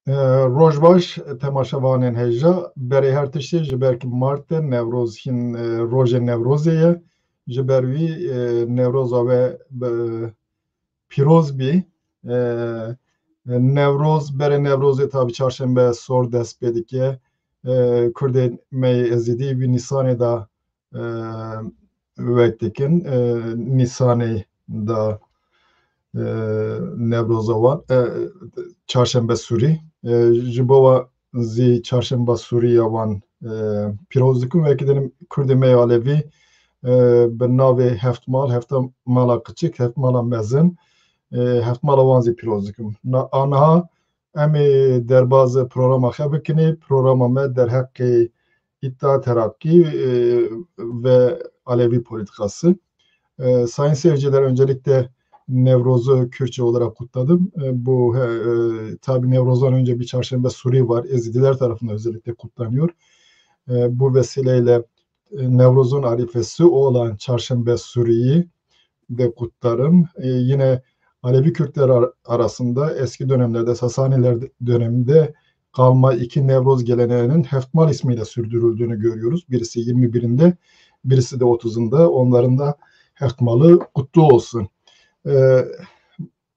Rojbaş temaşevanên hêja berê her tiştê ji ber Martê Newroz hîn rojê Newrozê ye. Ji ber wî Newroza we pîroz bî. Newroz berê Newrozê tabi çarşembe sor dest pê dike. Kurdên me yê Êzîdî wî Nîsanê da wek dikin. Nîsanê da Newroza wan çarşembe Sûrî. Ji bo wa zî çarşemba Sûrîya wan pîroz dikin. Wekî dinim Kurdê me yê Alevî bi navê hefta mala kiçik, heft mala mezin, heft mala wan zî pîroz dikin. Aniha em ê derbasî programa xwe bikinê. Programa me derheqê İttihat Terakî ve Alevi politikası. Sayın seyirciler, öncelikle Nevroz'u Kürtçe olarak kutladım. Bu tabi Nevroz'dan önce bir çarşembe Sûrî var. Ezidiler tarafından özellikle kutlanıyor. Bu vesileyle Nevroz'un arifesi olan çarşembe Sûrî'yi de kutlarım. Yine Alevi Kürtler arasında eski dönemlerde, Sasaniler döneminde kalma iki Nevroz geleneğinin Heftmal ismiyle sürdürüldüğünü görüyoruz. Birisi 21'inde, birisi de 30'unda. Onların da Heftmal'ı kutlu olsun.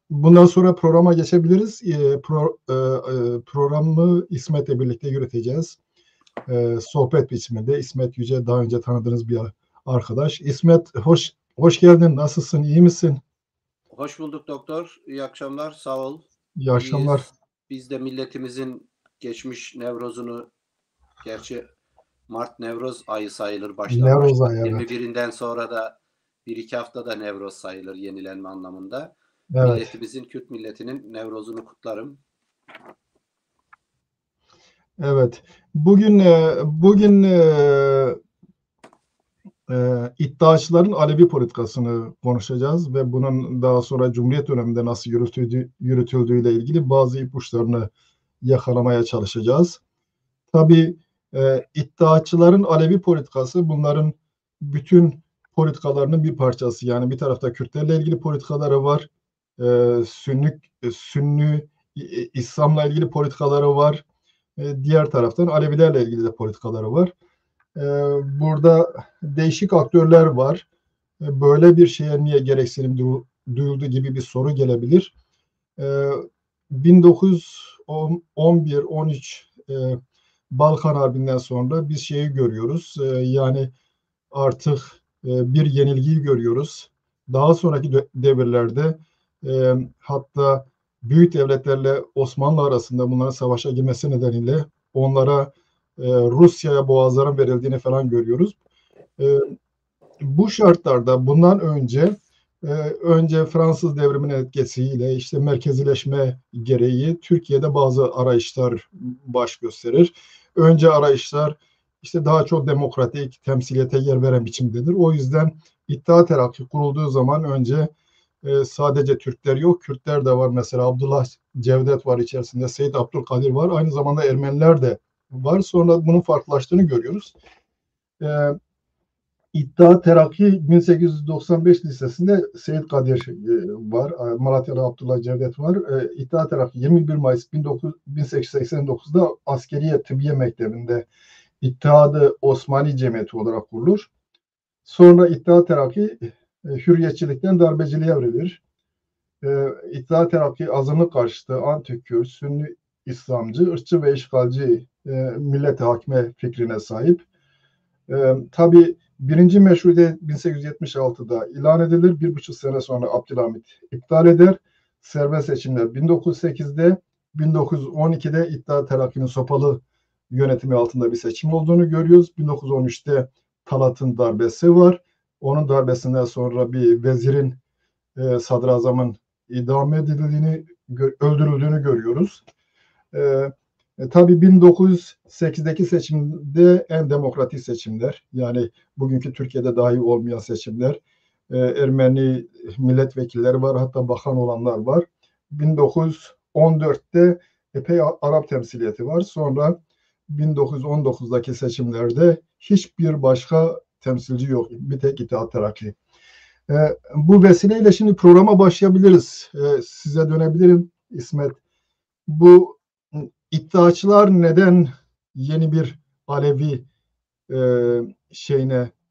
Bundan sonra programa geçebiliriz. Programı İsmet'le birlikte yürüteceğiz. Sohbet biçiminde. İsmet Yüce daha önce tanıdığınız bir arkadaş. İsmet hoş geldin. Nasılsın? İyi misin? Hoş bulduk doktor. İyi akşamlar. Sağ ol. İyi akşamlar. Biz de milletimizin geçmiş Nevroz'unu, gerçi Mart Nevroz ayı sayılır başlamış. Nevroz ayı, evet. 21'inden sonra da 1-2 haftada Nevroz sayılır yenilenme anlamında. Evet. Milletimizin, Kürt milletinin Nevroz'unu kutlarım. Evet. Bugün iddiaçıların Alevi politikasını konuşacağız ve bunun daha sonra Cumhuriyet döneminde nasıl yürütüldüğüyle ilgili bazı ipuçlarını yakalamaya çalışacağız. Tabii iddiaçıların Alevi politikası bunların bütün politikalarının bir parçası. Yani bir tarafta Kürtlerle ilgili politikaları var. Sünni İslam'la ilgili politikaları var. Diğer taraftan Alevilerle ilgili de politikaları var. Burada değişik aktörler var. Böyle bir şeye niye gereksinim duyuldu gibi bir soru gelebilir. 1911-13 Balkan Harbi'nden sonra biz şeyi görüyoruz. Yani artık bir yenilgiyi görüyoruz. Daha sonraki devirlerde hatta büyük devletlerle Osmanlı arasında bunların savaşa girmesi nedeniyle onlara Rusya'ya boğazların verildiğini falan görüyoruz. Bu şartlarda bundan önce Fransız devriminin etkisiyle işte merkezileşme gereği Türkiye'de bazı arayışlar baş gösterir. Önce arayışlar işte daha çok demokratik temsiliyete yer veren biçimdedir. O yüzden İttihat Terakki kurulduğu zaman önce sadece Türkler yok, Kürtler de var. Mesela Abdullah Cevdet var içerisinde, Seyyid Abdülkadir var. Aynı zamanda Ermeniler de var. Sonra bunun farklılaştığını görüyoruz. İttihat Terakki 1895 listesinde Seyyid Kadir var. Malatya'da Abdullah Cevdet var. İttihat Terakki 21 Mayıs 1889'da Askeriye Tıbbiye Mektebi'nde İttihat-ı Osmani Cemiyeti olarak kurulur. Sonra İttihat Terakki hürriyetçilikten darbeciliğe evrilir. İttihat Terakki azınlık karşıtı, anti-Kürt, Sünni İslamcı, ırkçı ve işgalci millete hakime fikrine sahip. Tabii birinci meşrutiyet 1876'da ilan edilir. 1,5 sene sonra Abdülhamit iptal eder. Serbest seçimler 1908'de, 1912'de İttihat Terakki'nin sopalı yönetimi altında bir seçim olduğunu görüyoruz. 1913'te Talat'ın darbesi var. Onun darbesinden sonra bir vezirin, sadrazamın idam edildiğini, öldürüldüğünü görüyoruz. Tabii 1908'deki seçimde en demokratik seçimler, yani bugünkü Türkiye'de dahi olmayan seçimler. Ermeni milletvekilleri var, hatta bakan olanlar var. 1914'te epey Arap temsiliyeti var. Sonra 1919'daki seçimlerde hiçbir başka temsilci yok. Bir tek İttihat Terakki. Bu vesileyle şimdi programa başlayabiliriz. Size dönebilirim İsmet. Bu İttihatçılar neden yeni bir Alevi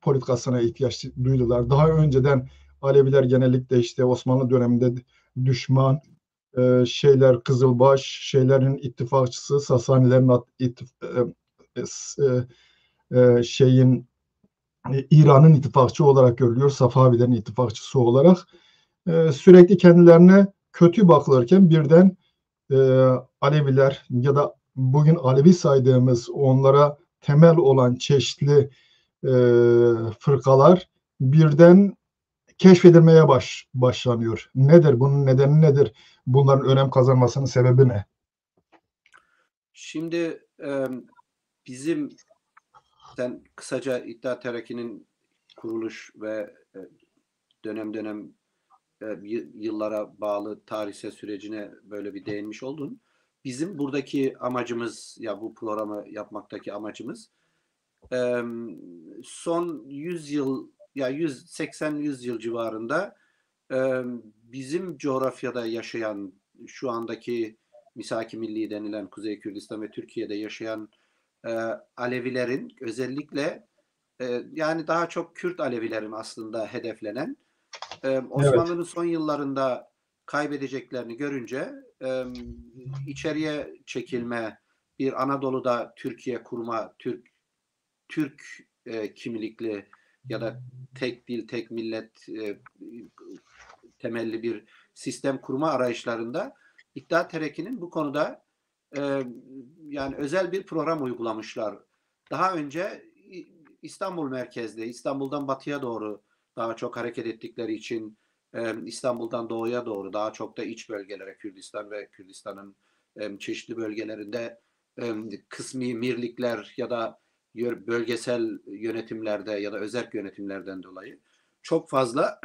politikasına ihtiyaç duydular? Daha önceden Aleviler genellikle işte Osmanlı döneminde düşman, Kızılbaş, ittifakçısı, Sasanilerin İran'ın ittifakçı olarak görülüyor, Safavilerin ittifakçısı olarak. Sürekli kendilerine kötü bakılırken birden e, Aleviler ya da bugün Alevi saydığımız onlara temel olan çeşitli fırkalar birden keşfedilmeye başlanıyor. Nedir? Bunun nedeni nedir? Bunların önem kazanmasının sebebi ne? Şimdi bizim sen kısaca İttihat Terakki'nin kuruluş ve dönem dönem yıllara bağlı tarihsel sürecine böyle bir değinmiş oldun. Bizim buradaki amacımız, ya bu programı yapmaktaki amacımız son 100 yıl, ya 180-100 yıl civarında bizim coğrafyada yaşayan, şu andaki Misaki Milli denilen Kuzey Kürdistan ve Türkiye'de yaşayan Alevilerin özellikle yani daha çok Kürt Alevilerin aslında hedeflenen, Evet, Osmanlı'nın son yıllarında kaybedeceklerini görünce içeriye çekilme, bir Anadolu'da Türkiye kurma, Türk kimlikli ya da tek dil, tek millet temelli bir sistem kurma arayışlarında İttihat Terakki'nin bu konuda yani özel bir program uygulamışlar. Daha önce İstanbul merkezli, İstanbul'dan batıya doğru daha çok hareket ettikleri için İstanbul'dan doğuya doğru daha çok da iç bölgelere, Kürdistan ve Kürdistan'ın çeşitli bölgelerinde kısmi mirlikler ya da bölgesel yönetimlerde ya da özerk yönetimlerden dolayı çok fazla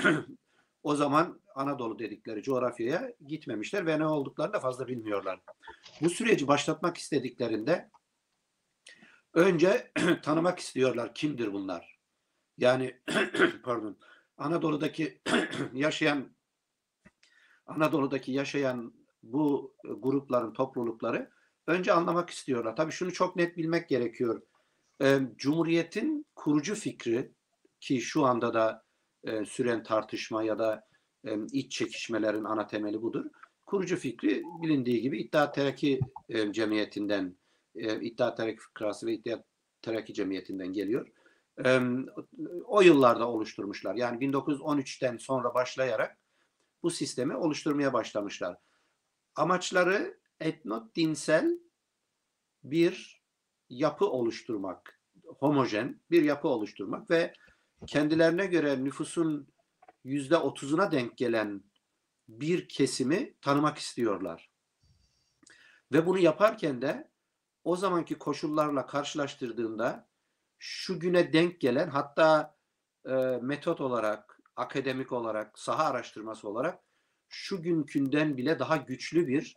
o zaman Anadolu dedikleri coğrafyaya gitmemişler ve ne olduklarını da fazla bilmiyorlar. Bu süreci başlatmak istediklerinde önce tanımak istiyorlar, kimdir bunlar? Yani pardon, Anadolu'daki yaşayan Anadolu'daki yaşayan bu grupların, toplulukları önce anlamak istiyorlar. Tabii şunu çok net bilmek gerekiyor. Cumhuriyetin kurucu fikri, ki şu anda da süren tartışma ya da iç çekişmelerin ana temeli budur. Kurucu fikri bilindiği gibi İttihat Terakki Cemiyeti'nden, İttihat Terakki Fıkrası ve İttihat Terakki Cemiyeti'nden geliyor. O yıllarda oluşturmuşlar. Yani 1913'ten sonra başlayarak bu sistemi oluşturmaya başlamışlar. Amaçları etno-dinsel bir yapı oluşturmak, homojen bir yapı oluşturmak ve kendilerine göre nüfusun %30'una denk gelen bir kesimi tanımak istiyorlar. Ve bunu yaparken de o zamanki koşullarla karşılaştırdığında şu güne denk gelen, hatta metot olarak, akademik olarak, saha araştırması olarak şu günkünden bile daha güçlü bir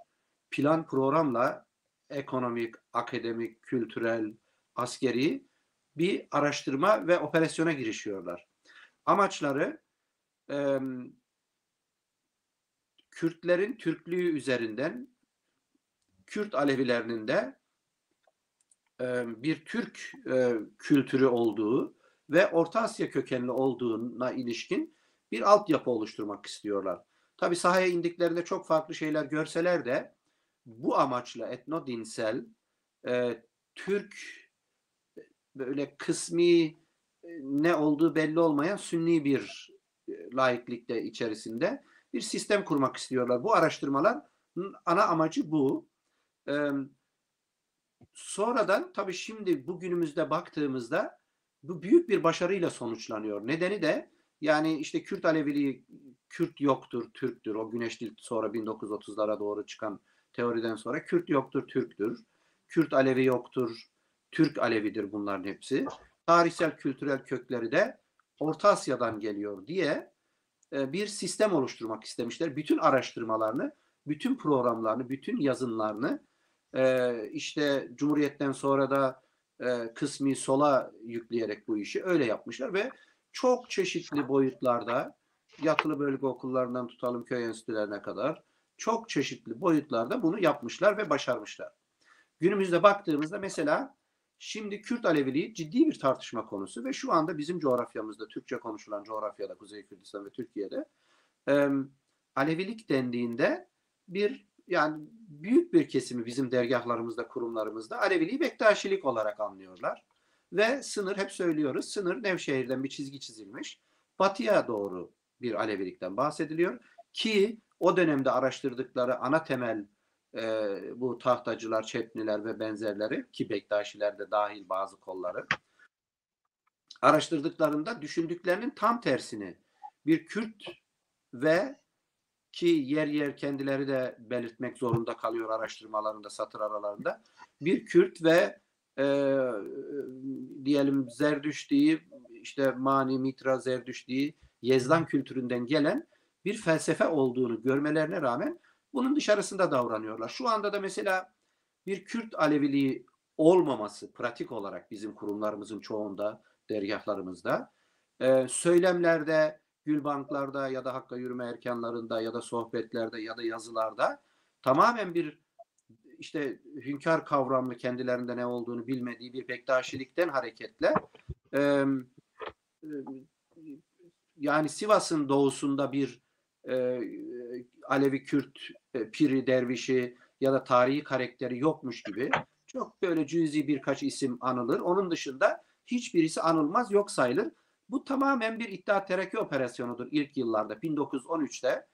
plan programla ekonomik, akademik, kültürel, askeri bir araştırma ve operasyona girişiyorlar. Amaçları Kürtlerin Türklüğü üzerinden Kürt Alevilerinin de bir Türk kültürü olduğu ve Orta Asya kökenli olduğuna ilişkin bir altyapı oluşturmak istiyorlar. Tabii sahaya indiklerinde çok farklı şeyler görseler de bu amaçla etno-dinsel Türk böyle kısmi ne olduğu belli olmayan sünni bir laiklikte içerisinde bir sistem kurmak istiyorlar. Bu araştırmalar ana amacı bu. Sonradan tabii şimdi bugünümüzde baktığımızda bu büyük bir başarıyla sonuçlanıyor. Nedeni de yani işte Kürt Aleviliği, Kürt yoktur, Türktür. O Güneşdil sonra 1930'lara doğru çıkan teoriden sonra Kürt yoktur, Türktür. Kürt Alevi yoktur, Türk Alevidir bunların hepsi. Tarihsel, kültürel kökleri de Orta Asya'dan geliyor diye bir sistem oluşturmak istemişler. Bütün araştırmalarını, bütün programlarını, bütün yazınlarını işte Cumhuriyet'ten sonra da kısmi sola yükleyerek bu işi öyle yapmışlar ve çok çeşitli boyutlarda, yatılı bölge okullarından tutalım köy enstitülerine kadar çok çeşitli boyutlarda bunu yapmışlar ve başarmışlar. Günümüzde baktığımızda mesela şimdi Kürt Aleviliği ciddi bir tartışma konusu ve şu anda bizim coğrafyamızda, Türkçe konuşulan coğrafyada, Kuzey Kürdistan ve Türkiye'de Alevilik dendiğinde yani büyük bir kesimi bizim dergahlarımızda, kurumlarımızda Aleviliği Bektaşilik olarak anlıyorlar. Ve sınır, hep söylüyoruz, sınır Nevşehir'den bir çizgi çizilmiş. Batıya doğru bir Alevilikten bahsediliyor. Ki o dönemde araştırdıkları ana temel bu Tahtacılar, Çepniler ve benzerleri, ki Bektaşiler de dahil bazı kolları, araştırdıklarında düşündüklerinin tam tersini bir Kürt ve ki yer yer kendileri de belirtmek zorunda kalıyor araştırmalarında, satır aralarında, bir Kürt ve diyelim Zerdüşti, işte Mani, Mitra, Zerdüşti, Yezdan kültüründen gelen bir felsefe olduğunu görmelerine rağmen bunun dışarısında davranıyorlar. Şu anda da mesela bir Kürt Aleviliği olmaması pratik olarak bizim kurumlarımızın çoğunda, dergahlarımızda, söylemlerde, gülbanklarda ya da Hakka yürüme erkanlarında ya da sohbetlerde ya da yazılarda tamamen bir işte hünkâr kavramlı, kendilerinde ne olduğunu bilmediği bir Bektaşilikten hareketle yani Sivas'ın doğusunda bir Alevi Kürt piri, dervişi ya da tarihi karakteri yokmuş gibi çok böyle cüzi birkaç isim anılır. Onun dışında hiçbirisi anılmaz, yok sayılır. Bu tamamen bir İttihat Terakki operasyonudur ilk yıllarda. 1913'te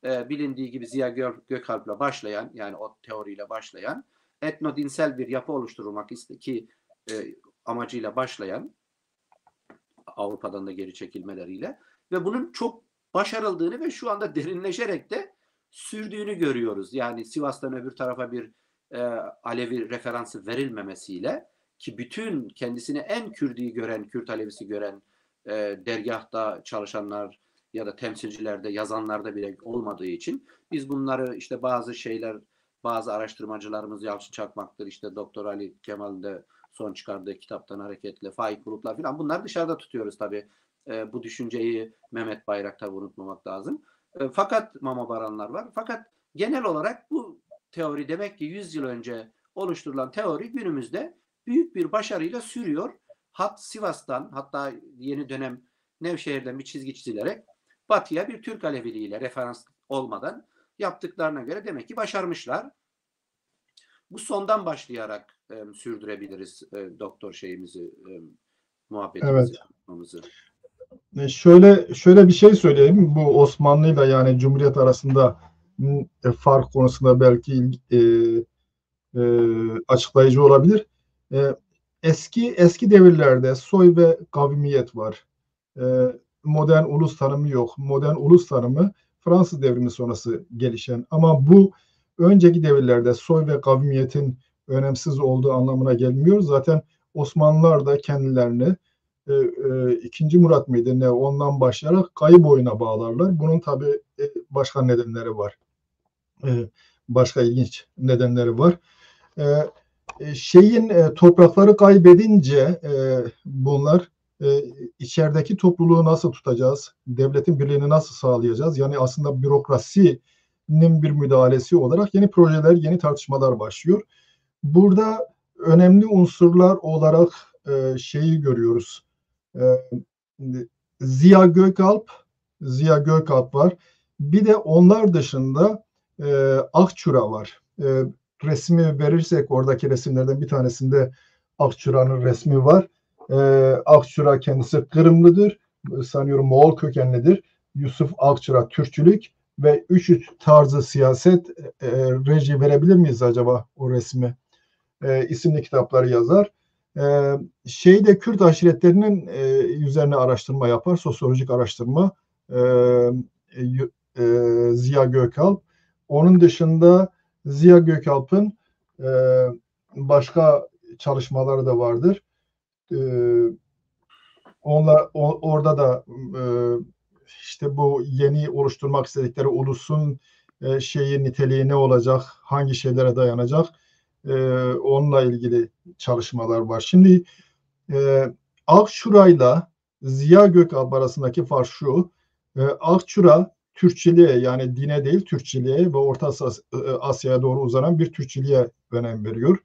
bilindiği gibi Ziya Gökalp'le başlayan, yani o teoriyle başlayan, etnodinsel bir yapı oluşturulmak ki amacıyla başlayan, Avrupa'dan da geri çekilmeleriyle ve bunun çok başarıldığını ve şu anda derinleşerek de sürdüğünü görüyoruz. Yani Sivas'tan öbür tarafa bir Alevi referansı verilmemesiyle, ki bütün kendisini en Kürdi'yi gören, Kürt Alevisi gören dergahta çalışanlar ya da temsilcilerde, yazanlarda bile olmadığı için biz bunları işte bazı araştırmacılarımız, Yalçın Çakmak'tır, işte Doktor Ali Kemal'in de son çıkardığı kitaptan hareketle, Faik Bulutlar falan, bunları dışarıda tutuyoruz tabii. Bu düşünceyi Mehmet Bayraktar'ı unutmamak lazım. Fakat Mama Baranlar var. Fakat genel olarak bu teori demek ki 100 yıl önce oluşturulan teori günümüzde büyük bir başarıyla sürüyor. Sivas'tan, hatta yeni dönem Nevşehir'den bir çizgi çizilerek Batı'ya bir Türk Aleviliğiyle referans olmadan yaptıklarına göre demek ki başarmışlar. Bu sondan başlayarak sürdürebiliriz doktor muhabbetimizi, evet. Şöyle bir şey söyleyeyim. Bu Osmanlı'yla yani Cumhuriyet arasında fark konusunda belki açıklayıcı olabilir. Eski devirlerde soy ve kavmiyet var. Modern ulus tanımı yok. Modern ulus tanımı Fransız devrimi sonrası gelişen. Ama bu önceki devirlerde soy ve kavmiyetin önemsiz olduğu anlamına gelmiyor. Zaten Osmanlılar da kendilerini 2. Murat mıydı ne, ondan başlayarak kayı boyuna bağlarlar. Bunun tabii başka nedenleri var. Başka ilginç nedenleri var. Toprakları kaybedince bunlar içerideki topluluğu nasıl tutacağız? Devletin birliğini nasıl sağlayacağız? Yani aslında bürokrasinin bir müdahalesi olarak yeni projeler, yeni tartışmalar başlıyor. Burada önemli unsurlar olarak görüyoruz. Ziya Gökalp var. Bir de onlar dışında Akçura var. Resmi verirsek oradaki resimlerden bir tanesinde Akçura'nın resmi var. Akçura kendisi Kırımlıdır. Sanıyorum Moğol kökenlidir. Yusuf Akçura Türkçülük ve 3 tarzı siyaset reji verebilir miyiz acaba o resmi? İsimli kitapları yazar. Kürt aşiretlerinin üzerine araştırma yapar, sosyolojik araştırma. Ziya Gökalp. Onun dışında Ziya Gökalp'ın başka çalışmaları da vardır. Orada da işte bu yeni oluşturmak istedikleri ulusun niteliği ne olacak, hangi şeylere dayanacak, onunla ilgili çalışmalar var. Şimdi Akçura'yla Ziya Gökalp arasındaki fark şu: Akçura Türkçiliğe, yani dine değil Türkçiliğe ve Orta Asya'ya doğru uzanan bir Türkçiliğe önem veriyor.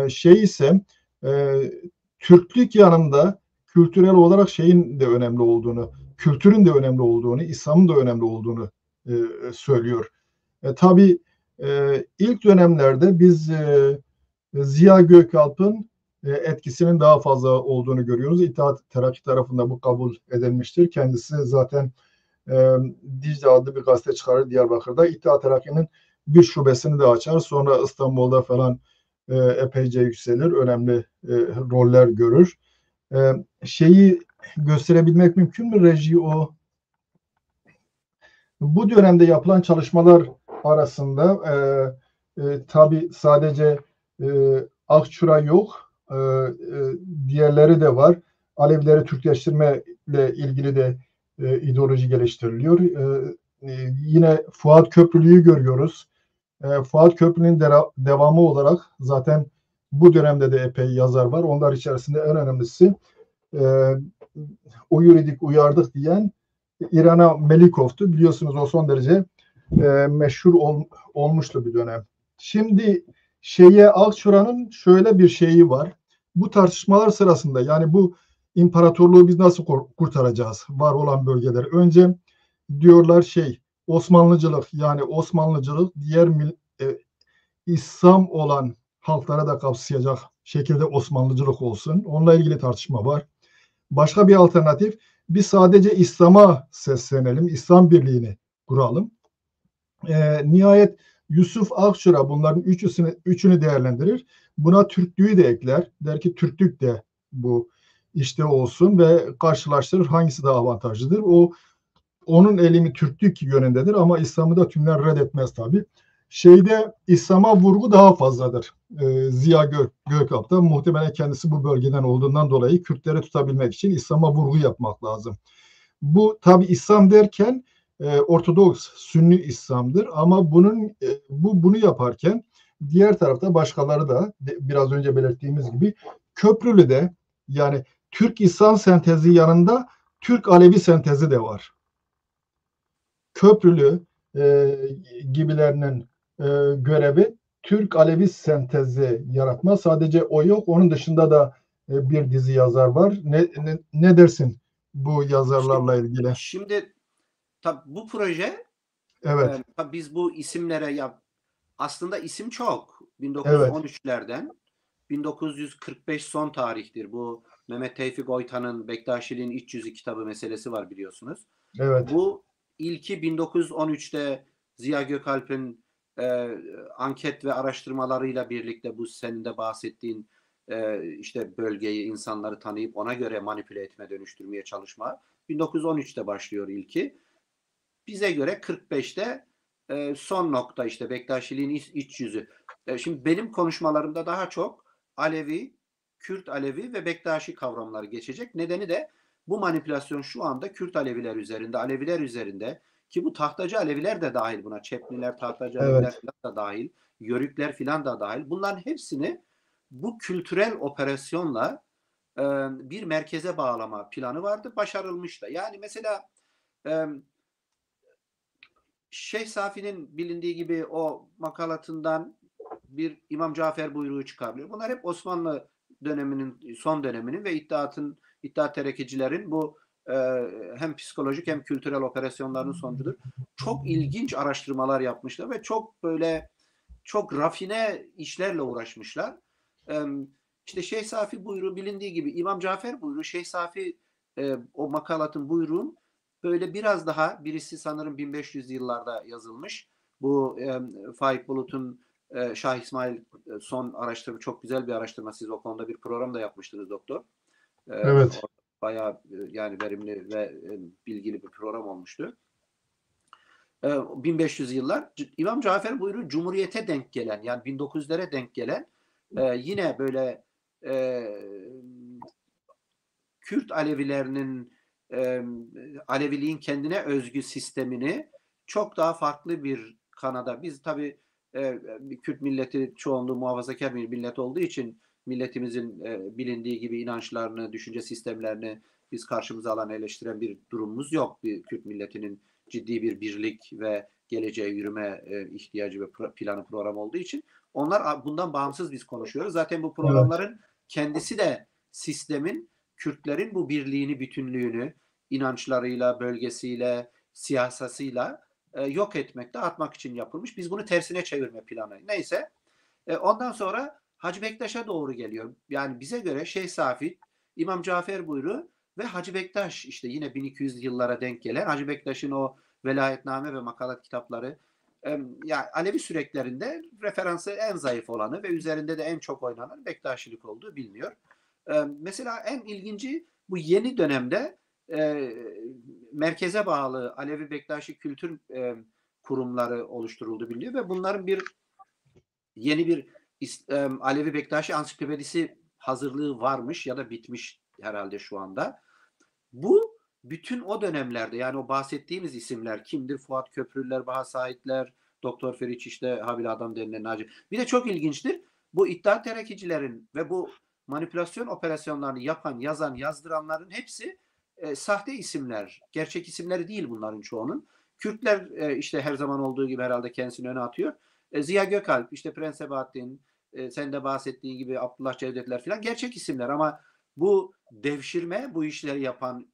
Şey ise Türklük yanında kültürel olarak şeyin de önemli olduğunu, kültürün de önemli olduğunu, İslam'ın da önemli olduğunu söylüyor. Tabii ilk dönemlerde biz Ziya Gökalp'ın etkisinin daha fazla olduğunu görüyoruz. İttihat Terakki tarafında bu kabul edilmiştir. Kendisi zaten Dicle adlı bir gazete çıkarır Diyarbakır'da. İttihat Terakki'nin bir şubesini de açar. Sonra İstanbul'da falan epeyce yükselir. Önemli roller görür. Şeyi gösterebilmek mümkün mü Reji o? Bu dönemde yapılan çalışmalar arasında tabii sadece Akçura yok, diğerleri de var. Alevileri Türkleştirme ile ilgili de ideoloji geliştiriliyor. Yine Fuat Köprülü'yü görüyoruz. Fuat Köprülü'nün devamı olarak zaten bu dönemde de epey yazar var. Onlar içerisinde en önemlisi uyuridik, uyardık diyen İrana Melikov'tu. Biliyorsunuz o son derece meşhur olmuştu bir dönem. Şimdi Akçura'nın şöyle bir şeyi var. Bu tartışmalar sırasında yani bu imparatorluğu biz nasıl kurtaracağız? Var olan bölgeler. Önce diyorlar Osmanlıcılık yani Osmanlıcılık diğer İslam olan halklara da kapsayacak şekilde Osmanlıcılık olsun. Onunla ilgili tartışma var. Başka bir alternatif biz sadece İslam'a seslenelim, İslam birliğini kuralım. Nihayet Yusuf Akçura bunların üçünü değerlendirir. Buna Türklüğü de ekler. Der ki Türklük de bu işte olsun ve karşılaştırır hangisi daha avantajlıdır. Onun elimi Türklük yönündedir ama İslam'ı da tümden reddetmez tabii. İslam'a vurgu daha fazladır. Ziya Gökalp'ta muhtemelen kendisi bu bölgeden olduğundan dolayı Kürtleri tutabilmek için İslam'a vurgu yapmak lazım. Bu tabii İslam derken Ortodoks, Sünni İslam'dır ama bunu yaparken diğer tarafta başkaları da biraz önce belirttiğimiz gibi Köprülü'de yani Türk İslam sentezi yanında Türk Alevi sentezi de var. Köprülü gibilerinin görevi Türk Alevi sentezi yaratma. Sadece o yok. Onun dışında da bir dizi yazar var. Ne dersin bu yazarlarla ilgili? Şimdi tabii bu proje Evet, tabii biz bu isimlere aslında isim çok. evet, 1913'lerden 1945 son tarihtir. Bu Mehmet Tevfik Oytan'ın Bektaşiliğin İç Yüzü kitabı meselesi var biliyorsunuz. evet, Bu ilki 1913'te Ziya Gökalp'in anket ve araştırmalarıyla birlikte bu senin de bahsettiğin işte bölgeyi, insanları tanıyıp ona göre manipüle etme, dönüştürmeye çalışma 1913'te başlıyor ilki. Bize göre 45'te son nokta işte Bektaşiliğin iç yüzü. Şimdi benim konuşmalarımda daha çok Alevi, Kürt Alevi ve Bektaşi kavramları geçecek. Nedeni de bu manipülasyon şu anda Kürt Aleviler üzerinde, Aleviler üzerinde ki bu tahtacı Aleviler de dahil buna. Çepliler, tahtacı Aleviler evet, falan da dahil. Yörükler falan da dahil. Bunların hepsini bu kültürel operasyonla bir merkeze bağlama planı vardı. Başarılmış da. Yani mesela Şeyh Safi'nin bilindiği gibi o makalatından bir İmam Cafer buyruğu çıkarılıyor. Bunlar hep Osmanlı döneminin son döneminin ve İttihat Terakicilerin bu hem psikolojik hem kültürel operasyonlarının sonucudur. Çok ilginç araştırmalar yapmışlar ve çok böyle çok rafine işlerle uğraşmışlar. İşte Şeyh Safi buyruğu bilindiği gibi İmam Cafer buyruğu Şeyh Safi o makalatın buyruğun böyle biraz daha birisi sanırım 1500 yıllarda yazılmış. Bu Faik Bulut'un Şah İsmail son araştırma çok güzel bir araştırma. Siz o konuda bir program da yapmıştınız doktor. evet. Bayağı yani verimli ve bilgili bir program olmuştu. 1500 yıllar İmam Cafer buyruğu Cumhuriyet'e denk gelen yani 1900'lere denk gelen yine böyle e, Kürt Alevilerinin Aleviliğin kendine özgü sistemini çok daha farklı bir kanada. Biz tabii Kürt milleti çoğunluğu muhafazakar bir millet olduğu için milletimizin bilindiği gibi inançlarını, düşünce sistemlerini biz karşımıza alan eleştiren bir durumumuz yok. Bir Kürt milletinin ciddi bir birlik ve geleceğe yürüme ihtiyacı ve planı program olduğu için onlar bundan bağımsız biz konuşuyoruz. Zaten bu Evet. programların kendisi de sistemin Kürtlerin bu birliğini, bütünlüğünü inançlarıyla, bölgesiyle, siyasasıyla yok etmek, dağıtmak için yapılmış. Biz bunu tersine çevirme planı. Neyse. Ondan sonra Hacı Bektaş'a doğru geliyor. Yani bize göre Şeyh Safi, İmam Cafer buyruğu ve Hacı Bektaş işte yine 1200 yıllara denk gelen Hacı Bektaş'ın o velayetname ve makalat kitapları ya Alevi süreklerinde referansı en zayıf olanı ve üzerinde de en çok oynanan Bektaşilik olduğu biliniyor. Mesela en ilginci bu yeni dönemde e, merkeze bağlı Alevi Bektaşi kültür kurumları oluşturuldu biliniyor ve bunların yeni bir Alevi Bektaşi ansiklopedisi hazırlığı varmış ya da bitmiş herhalde şu anda. Bu bütün o dönemlerde yani o bahsettiğimiz isimler kimdir? Fuat Köprülüler, Baha Saitler, Doktor Feriç işte Habil Adam denilen Naci. Bir de çok ilginçtir. Bu İttihat Terakicilerin ve bu manipülasyon operasyonlarını yapan, yazan, yazdıranların hepsi sahte isimler. Gerçek isimleri değil bunların çoğunun. Kürtler işte her zaman olduğu gibi herhalde kendisini öne atıyor. Ziya Gökalp, işte Prens Sebahattin, sen de bahsettiğin gibi Abdullah Cevdetler falan gerçek isimler ama bu devşirme, bu işleri yapan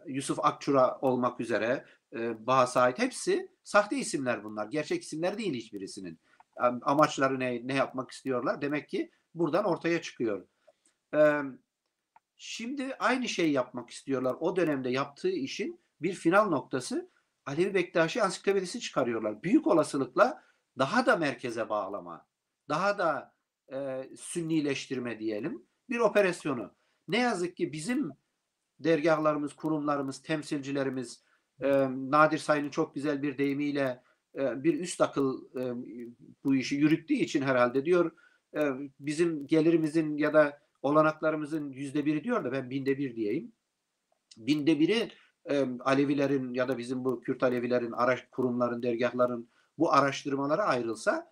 Yusuf Akçura olmak üzere Baha Said hepsi sahte isimler bunlar. Gerçek isimler değil hiçbirisinin. Amaçları ne yapmak istiyorlar? Demek ki buradan ortaya çıkıyor. Şimdi aynı şeyi yapmak istiyorlar. O dönemde yaptığı işin bir final noktası Alevi Bektaşi ansiklopedisi çıkarıyorlar. Büyük olasılıkla daha da merkeze bağlama, daha da sünnileştirme diyelim bir operasyonu. Ne yazık ki bizim dergahlarımız, kurumlarımız, temsilcilerimiz Nadir Sayın'ın çok güzel bir deyimiyle bir üst akıl bu işi yürüttüğü için herhalde diyor bizim gelirimizin ya da olanaklarımızın %1'i diyor da ben 1/1000 diyeyim. 1/1000'i Alevilerin ya da bizim bu Kürt Alevilerin kurumların, dergahların bu araştırmalara ayrılsa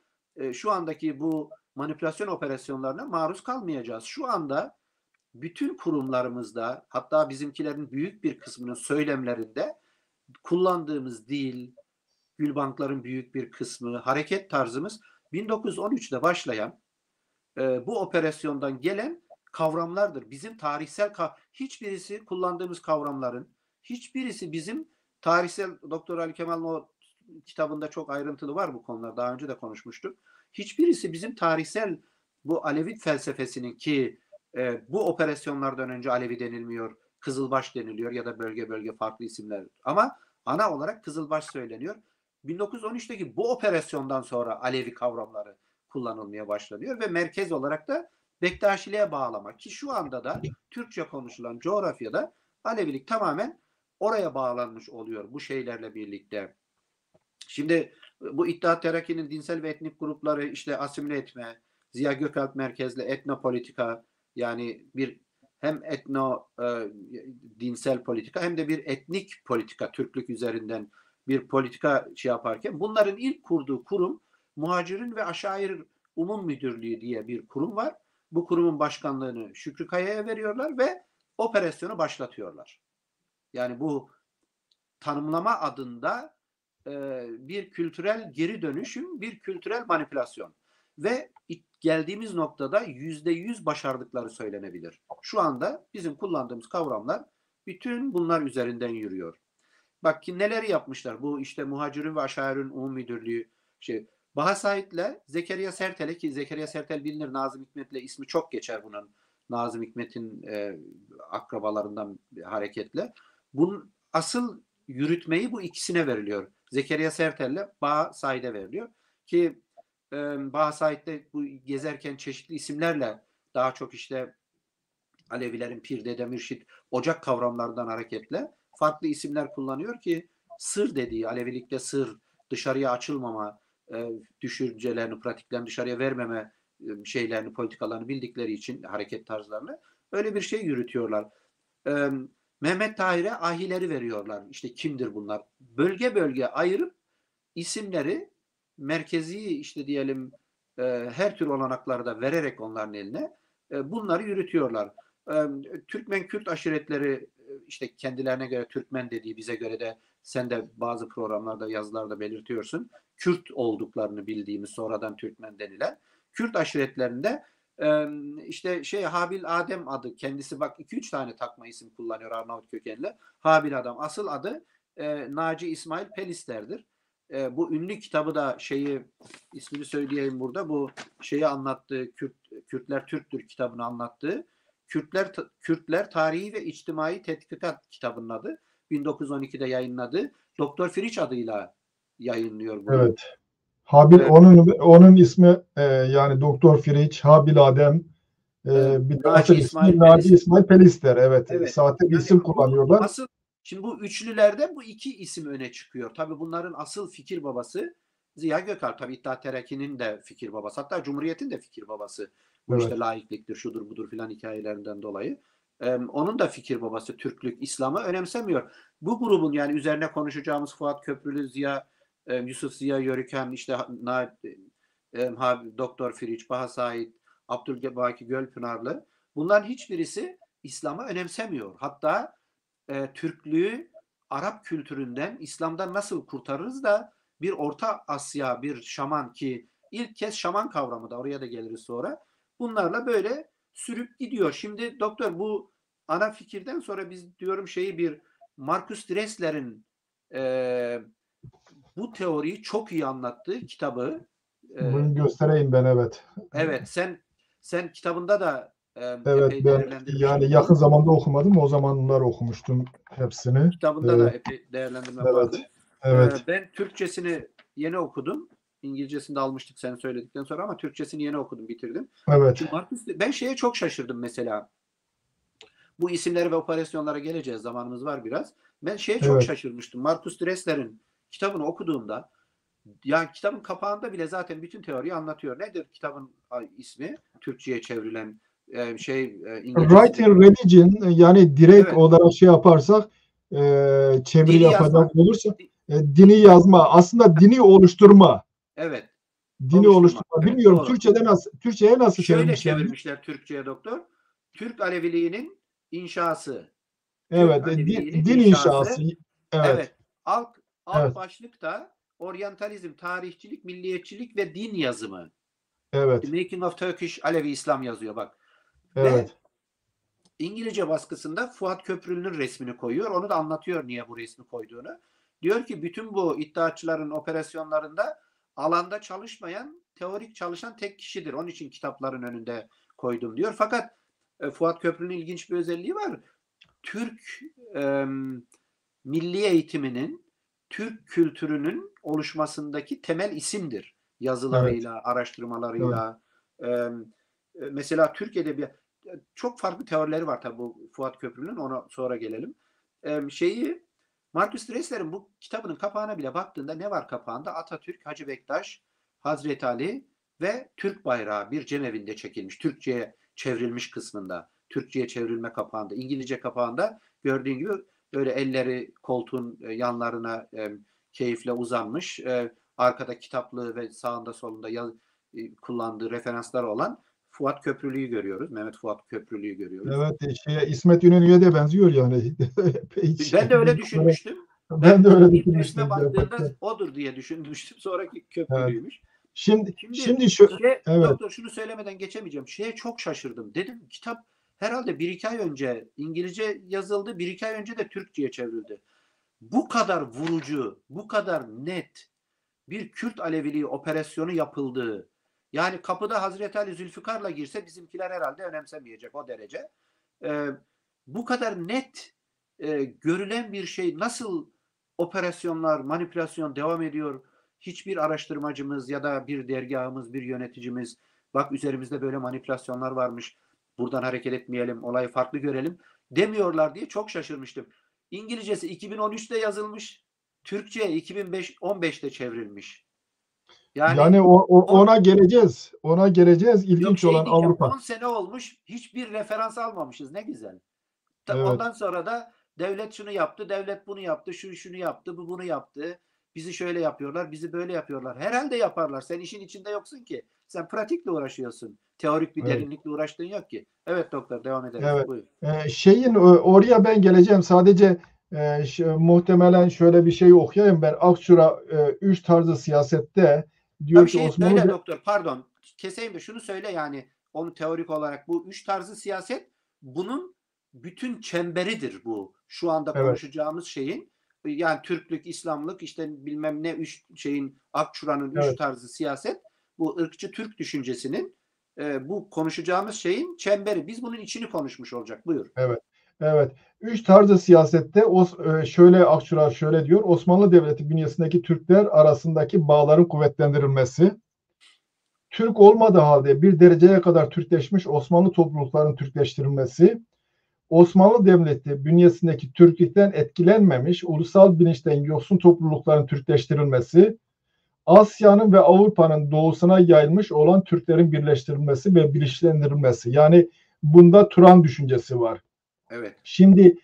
şu andaki bu manipülasyon operasyonlarına maruz kalmayacağız. Şu anda bütün kurumlarımızda hatta bizimkilerin büyük bir kısmının söylemlerinde kullandığımız dil, Gülbankların büyük bir kısmı, hareket tarzımız 1913'te başlayan bu operasyondan gelen kavramlardır. Bizim tarihsel hiçbirisi kullandığımız kavramların hiçbirisi bizim tarihsel Doktor Ali Kemal'in o kitabında çok ayrıntılı var bu konular. Daha önce de konuşmuştuk. Hiçbirisi bizim tarihsel bu Alevi felsefesinin ki bu operasyonlardan önce Alevi denilmiyor, Kızılbaş deniliyor ya da bölge bölge farklı isimler. Ama ana olarak Kızılbaş söyleniyor. 1913'teki bu operasyondan sonra Alevi kavramları kullanılmaya başlanıyor ve merkez olarak da Bektaşiliğe bağlamak ki şu anda da Türkçe konuşulan coğrafyada Alevilik tamamen oraya bağlanmış oluyor bu şeylerle birlikte. Şimdi bu İttihat Terakki'nin dinsel ve etnik grupları işte asimile etme, Ziya Gökalp merkezli etnopolitika yani bir hem dinsel politika hem de bir etnik politika Türklük üzerinden bir politika şey yaparken bunların ilk kurduğu kurum Muhacirin ve Aşair Umum Müdürlüğü diye bir kurum var. Bu kurumun başkanlığını Şükrü Kaya'ya veriyorlar ve operasyonu başlatıyorlar. Yani bu tanımlama adında bir kültürel geri dönüşüm, bir kültürel manipülasyon. Ve geldiğimiz noktada %100 başardıkları söylenebilir. Şu anda bizim kullandığımız kavramlar bütün bunlar üzerinden yürüyor. Bak ki neler yapmışlar. Bu işte Muhacirin ve Aşair'in Umum Müdürlüğü Baha Said'le Zekeriya Sertel'e ki Zekeriya Sertel bilinir Nazım Hikmet'le ismi çok geçer bunun. Nazım Hikmet'in akrabalarından hareketle. Bunun asıl yürütmeyi bu ikisine veriliyor. Zekeriya Sertel'le Baha Said'e veriliyor. Ki Baha Said'de bu gezerken çeşitli isimlerle daha çok işte Alevilerin Pir, Dede, Mürşit, Ocak kavramlarından hareketle farklı isimler kullanıyor ki sır dediği, Alevilikte sır, dışarıya açılmama, düşüncelerini, pratiklerini dışarıya vermeme şeylerini, politikalarını bildikleri için hareket tarzlarını öyle bir şey yürütüyorlar. Mehmet Tahir'e ahileri veriyorlar. İşte kimdir bunlar? Bölge bölge ayırıp isimleri merkezi işte diyelim her tür olanakları da vererek onların eline bunları yürütüyorlar. Türkmen Kürt aşiretleri işte kendilerine göre Türkmen dediği, bize göre de sen de bazı programlarda, yazılarda belirtiyorsun. Kürt olduklarını bildiğimiz, sonradan Türkmen denilen Kürt aşiretlerinde işte Habil Adem adı, kendisi bak 2-3 tane takma isim kullanıyor Arnavut kökenli. Habil Adam, asıl adı Naci İsmail Pelisler'dir. Bu ünlü kitabı da ismini söyleyeyim burada, bu anlattığı Kürtler Türktür kitabını anlattığı Kürtler Tarihi ve İçtimai Tetkikat kitabının adı. 1912'de yayınladığı Doktor Firiç adıyla yayınlıyor bunu. Evet. Habil onun ismi yani Doktor Firiç, Habil Adem, bir de Naci asıl ismi Naci İsmail Pelisler. Evet. Evet. Sahte bir Yani isim kullanıyorlar. şimdi bu üçlülerde bu iki isim öne çıkıyor. Tabii bunların asıl fikir babası Ziya Gökalp. Tabii İttihat Terakki'nin de fikir babası. Hatta Cumhuriyet'in de fikir babası. Bu Evet. işte laikliktir, şudur budur filan hikayelerinden dolayı. Onun da fikir babası Türklük, İslam'ı önemsemiyor. Bu grubun, yani üzerine konuşacağımız Fuat Köprülü, Yusuf Ziya Yörüken, işte Doktor Firiç, Baha Said, Abdülbaki Gölpınarlı, bunların hiçbirisi İslam'ı önemsemiyor. Hatta Türklüğü Arap kültüründen, İslam'dan nasıl kurtarırız da bir Orta Asya, bir şaman, ki ilk kez şaman kavramı da, oraya da geliriz sonra, bunlarla böyle sürüp gidiyor. Şimdi doktor, bu ana fikirden sonra biz diyorum bir Marcus Dressler'in bu teoriyi çok iyi anlattığı kitabı, Bunu göstereyim ben, evet. evet, sen kitabında da Evet, epey ben değerlendirmiştin yani yakın bunu. zamanda okumadım. O zamanlar okumuştum hepsini. Kitabında da epey değerlendirme vardı. Evet. Ben Türkçesini yeni okudum. İngilizcesini de almıştık sen söyledikten sonra, ama Türkçesini yeni okudum, bitirdim. Evet. Şimdi ben çok şaşırdım mesela. Bu isimlere ve operasyonlara geleceğiz. Zamanımız var biraz. Ben çok şaşırmıştım. Marcus Dressler'in kitabını okuduğumda, yani kitabın kapağında bile zaten bütün teoriyi anlatıyor. Nedir kitabın ismi? Türkçe'ye çevrilen İngilizce. Right in Religion, yani direkt olarak yaparsak, çeviri Dini yapacak yazma. olursa dini yazma. Aslında dini oluşturma. Evet. Dini oluşturma. Evet, Bilmiyorum doğru. Türkçe'ye nasıl Şöyle çevirmişler? çevirmişler Türkçe'ye doktor. Türk Aleviliğinin inşası. Evet. Türk Aleviliğinin Din inşası. Evet. Evet. Alt Evet. başlıkta oryantalizm, tarihçilik, milliyetçilik ve din yazımı. Evet. The Making of Turkish Alevi Islam yazıyor bak. Evet. Ve İngilizce baskısında Fuat Köprülü'nün resmini koyuyor. Onu da anlatıyor niye bu resmi koyduğunu. Diyor ki bütün bu iddiaçıların operasyonlarında alanda çalışmayan, teorik çalışan tek kişidir. Onun için kitapların önünde koydum diyor. Fakat Fuat Köprülü'nün ilginç bir özelliği var. Türk milli eğitiminin, Türk kültürünün oluşmasındaki temel isimdir. Yazılarıyla, araştırmalarıyla. Mesela Türkiye'de çok farklı teorileri var tabii bu Fuat Köprülü'nün, ona sonra gelelim. Marcus Dressler'in bu kitabının kapağına bile baktığında ne var kapağında? Atatürk, Hacı Bektaş, Hazreti Ali ve Türk bayrağı bir cemevinde çekilmiş. Türkçe'ye çevrilmiş kısmında. Türkçe'ye çevrilme kapağında. İngilizce kapağında gördüğün gibi böyle elleri koltuğun yanlarına keyifle uzanmış. Arkada kitaplığı ve sağında solunda kullandığı referanslar olan Fuat Köprülü'yü görüyoruz. Mehmet Fuat Köprülü'yü görüyoruz. Evet, İsmet İnönü'ye de benziyor yani. Ben de öyle düşünmüştüm. Ben de öyle ilk düşünmüştüm. resme baktığımda odur diye düşünmüştüm. Sonraki Köprülü'ymüş. Şimdi Evet. Doktor, şunu söylemeden geçemeyeceğim. Çok şaşırdım. Dedim kitap herhalde 1-2 ay önce İngilizce yazıldı. 1-2 ay önce de Türkçe'ye çevrildi. Bu kadar vurucu, bu kadar net bir Kürt Aleviliği operasyonu yapıldığı, yani kapıda Hazreti Ali Zülfikar'la girse bizimkiler herhalde önemsemeyecek o derece. Bu kadar net görülen bir şey, nasıl operasyonlar, manipülasyon devam ediyor? Hiçbir araştırmacımız ya da bir dergahımız, bir yöneticimiz, bak üzerimizde böyle manipülasyonlar varmış, buradan hareket etmeyelim, olayı farklı görelim demiyorlar diye çok şaşırmıştım. İngilizcesi 2013'te yazılmış, Türkçe'ye 2015'te çevrilmiş. Yani ona geleceğiz. Ona geleceğiz. İlginç olan Avrupa. 10 sene olmuş, hiçbir referans almamışız. Ne güzel. Evet. Ondan sonra da devlet şunu yaptı, devlet bunu yaptı, şunu yaptı, bu bunu yaptı. bizi şöyle yapıyorlar, bizi böyle yapıyorlar. Herhalde yaparlar. Sen işin içinde yoksun ki. Sen pratikle uğraşıyorsun. Teorik bir Evet. derinlikle uğraştığın yok ki. Evet doktor, devam ederiz. Evet. Buyur. Oraya ben geleceğim. Sadece muhtemelen şöyle bir şey okuyayım ben. Akçura üç tarzı siyasette diyor Bir ki şey Osmanlı söyle doktor, pardon. Keseyim de şunu söyle, yani onu teorik olarak bu üç tarzı siyaset bunun bütün çemberidir bu. Şu anda evet, konuşacağımız şeyin, yani Türklük, İslamlık, işte bilmem ne üç şeyin, Akçura'nın üç evet, tarzı siyaset, bu ırkçı Türk düşüncesinin bu konuşacağımız şeyin çemberi. Biz bunun içini konuşmuş olacak. Buyur. evet, evet. Üç tarzı siyasette şöyle Akçura şöyle diyor. Osmanlı Devleti bünyesindeki Türkler arasındaki bağların kuvvetlendirilmesi, Türk olmadığı halde bir dereceye kadar Türkleşmiş Osmanlı topluluklarının Türkleştirilmesi, Osmanlı Devleti bünyesindeki Türklükten etkilenmemiş, ulusal bilinçten yoksun toplulukların Türkleştirilmesi, Asya'nın ve Avrupa'nın doğusuna yayılmış olan Türklerin birleştirilmesi ve bilinçlendirilmesi. Yani bunda Turan düşüncesi var. Evet. Şimdi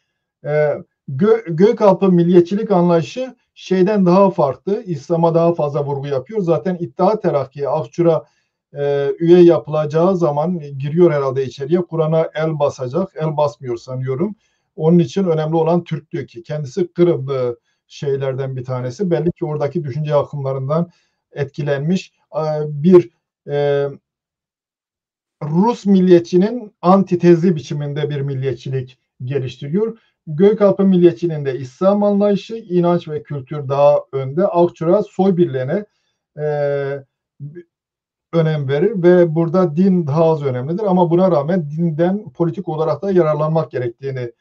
Gökalp'ın milliyetçilik anlayışı şeyden daha farklı, İslam'a daha fazla vurgu yapıyor. Zaten İttihat Terakki, Akçura üye yapılacağı zaman giriyor herhalde içeriye. Kur'an'a el basacak, el basmıyor sanıyorum. Onun için önemli olan Türklük. Kendisi Kırımlı şeylerden bir tanesi. Belli ki oradaki düşünce akımlarından etkilenmiş. Bir Rus milliyetçinin antitezi biçiminde bir milliyetçilik geliştiriyor. Gökalp'ın milliyetçiliğinde İslam anlayışı, inanç ve kültür daha önde. Akçura soy birliğine e, önem verir ve burada din daha az önemlidir. Ama buna rağmen dinden politik olarak da yararlanmak gerektiğini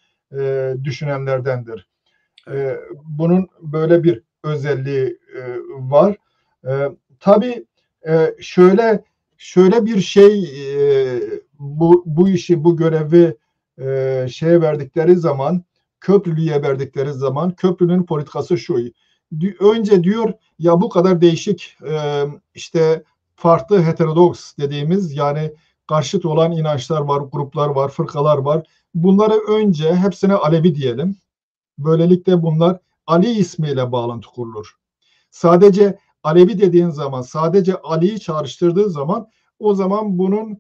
düşünenlerdendir. Evet. Bunun böyle bir özelliği var. Tabii şöyle bir şey bu işi bu görevi şeye verdikleri zaman Köprülü'ye verdikleri zaman Köprülü'nün politikası şu. Önce diyor ya bu kadar değişik işte farklı heterodoks dediğimiz yani karşıt olan inançlar var, gruplar var, fırkalar var. Bunları önce hepsine Alevi diyelim. Böylelikle bunlar Ali ismiyle bağlantı kurulur. Sadece Alevi dediğin zaman, sadece Ali'yi çağrıştırdığı zaman o zaman bunun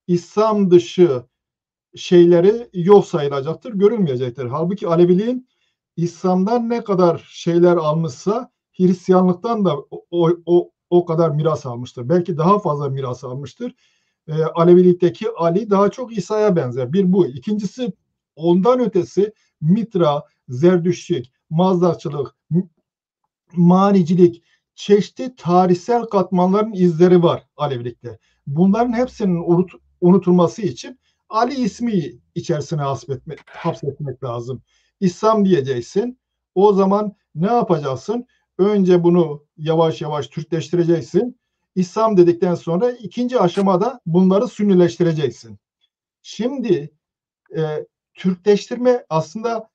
İslam dışı şeyleri yok sayılacaktır, görülmeyecektir. Halbuki Aleviliğin İslam'dan ne kadar şeyler almışsa Hristiyanlıktan da o kadar miras almıştır. Belki daha fazla miras almıştır. Alevilikteki Ali daha çok İsa'ya benzer. Bir bu. İkincisi ondan ötesi Mitra, Zerdüştçük, Mazdakçılık, manicilik, çeşitli tarihsel katmanların izleri var Alevilikte. Bunların hepsinin unutulması için Ali ismi içerisine hapsetmek lazım. İslam diyeceksin. O zaman ne yapacaksın? Önce bunu yavaş yavaş Türkleştireceksin. İslam dedikten sonra ikinci aşamada bunları Sünnileştireceksin. Şimdi Türkleştirme aslında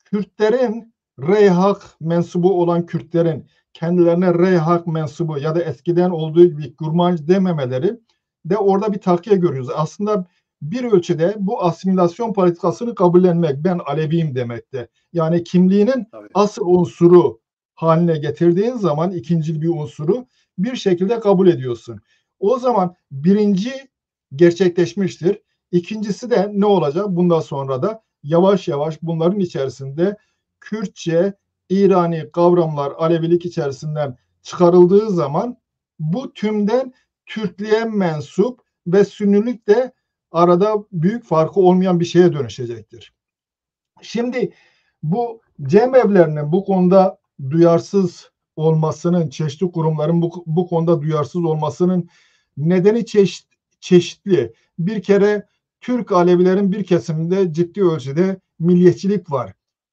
Kürtlerin Reyhak mensubu olan Kürtlerin kendilerine Reyhak mensubu ya da eskiden olduğu gibi Gurmanc dememeleri de orada bir takviye görüyoruz. Aslında bir ölçüde bu asimilasyon politikasını kabullenmek, ben Aleviyim demekte. Yani kimliğinin asıl unsuru haline getirdiğin zaman ikincil bir unsuru bir şekilde kabul ediyorsun. O zaman birinci gerçekleşmiştir. İkincisi de ne olacak? Bundan sonra da yavaş yavaş bunların içerisinde Kürtçe, İrani kavramlar Alevilik içerisinden çıkarıldığı zaman bu tümden Türklüğe mensup ve Sünnilik de arada büyük farkı olmayan bir şeye dönüşecektir. Şimdi bu cemevlerinin bu konuda duyarsız olmasının, çeşitli kurumların bu konuda duyarsız olmasının nedeni çeşitli. Bir kere Türk Alevilerin bir kesiminde ciddi ölçüde milliyetçilik var.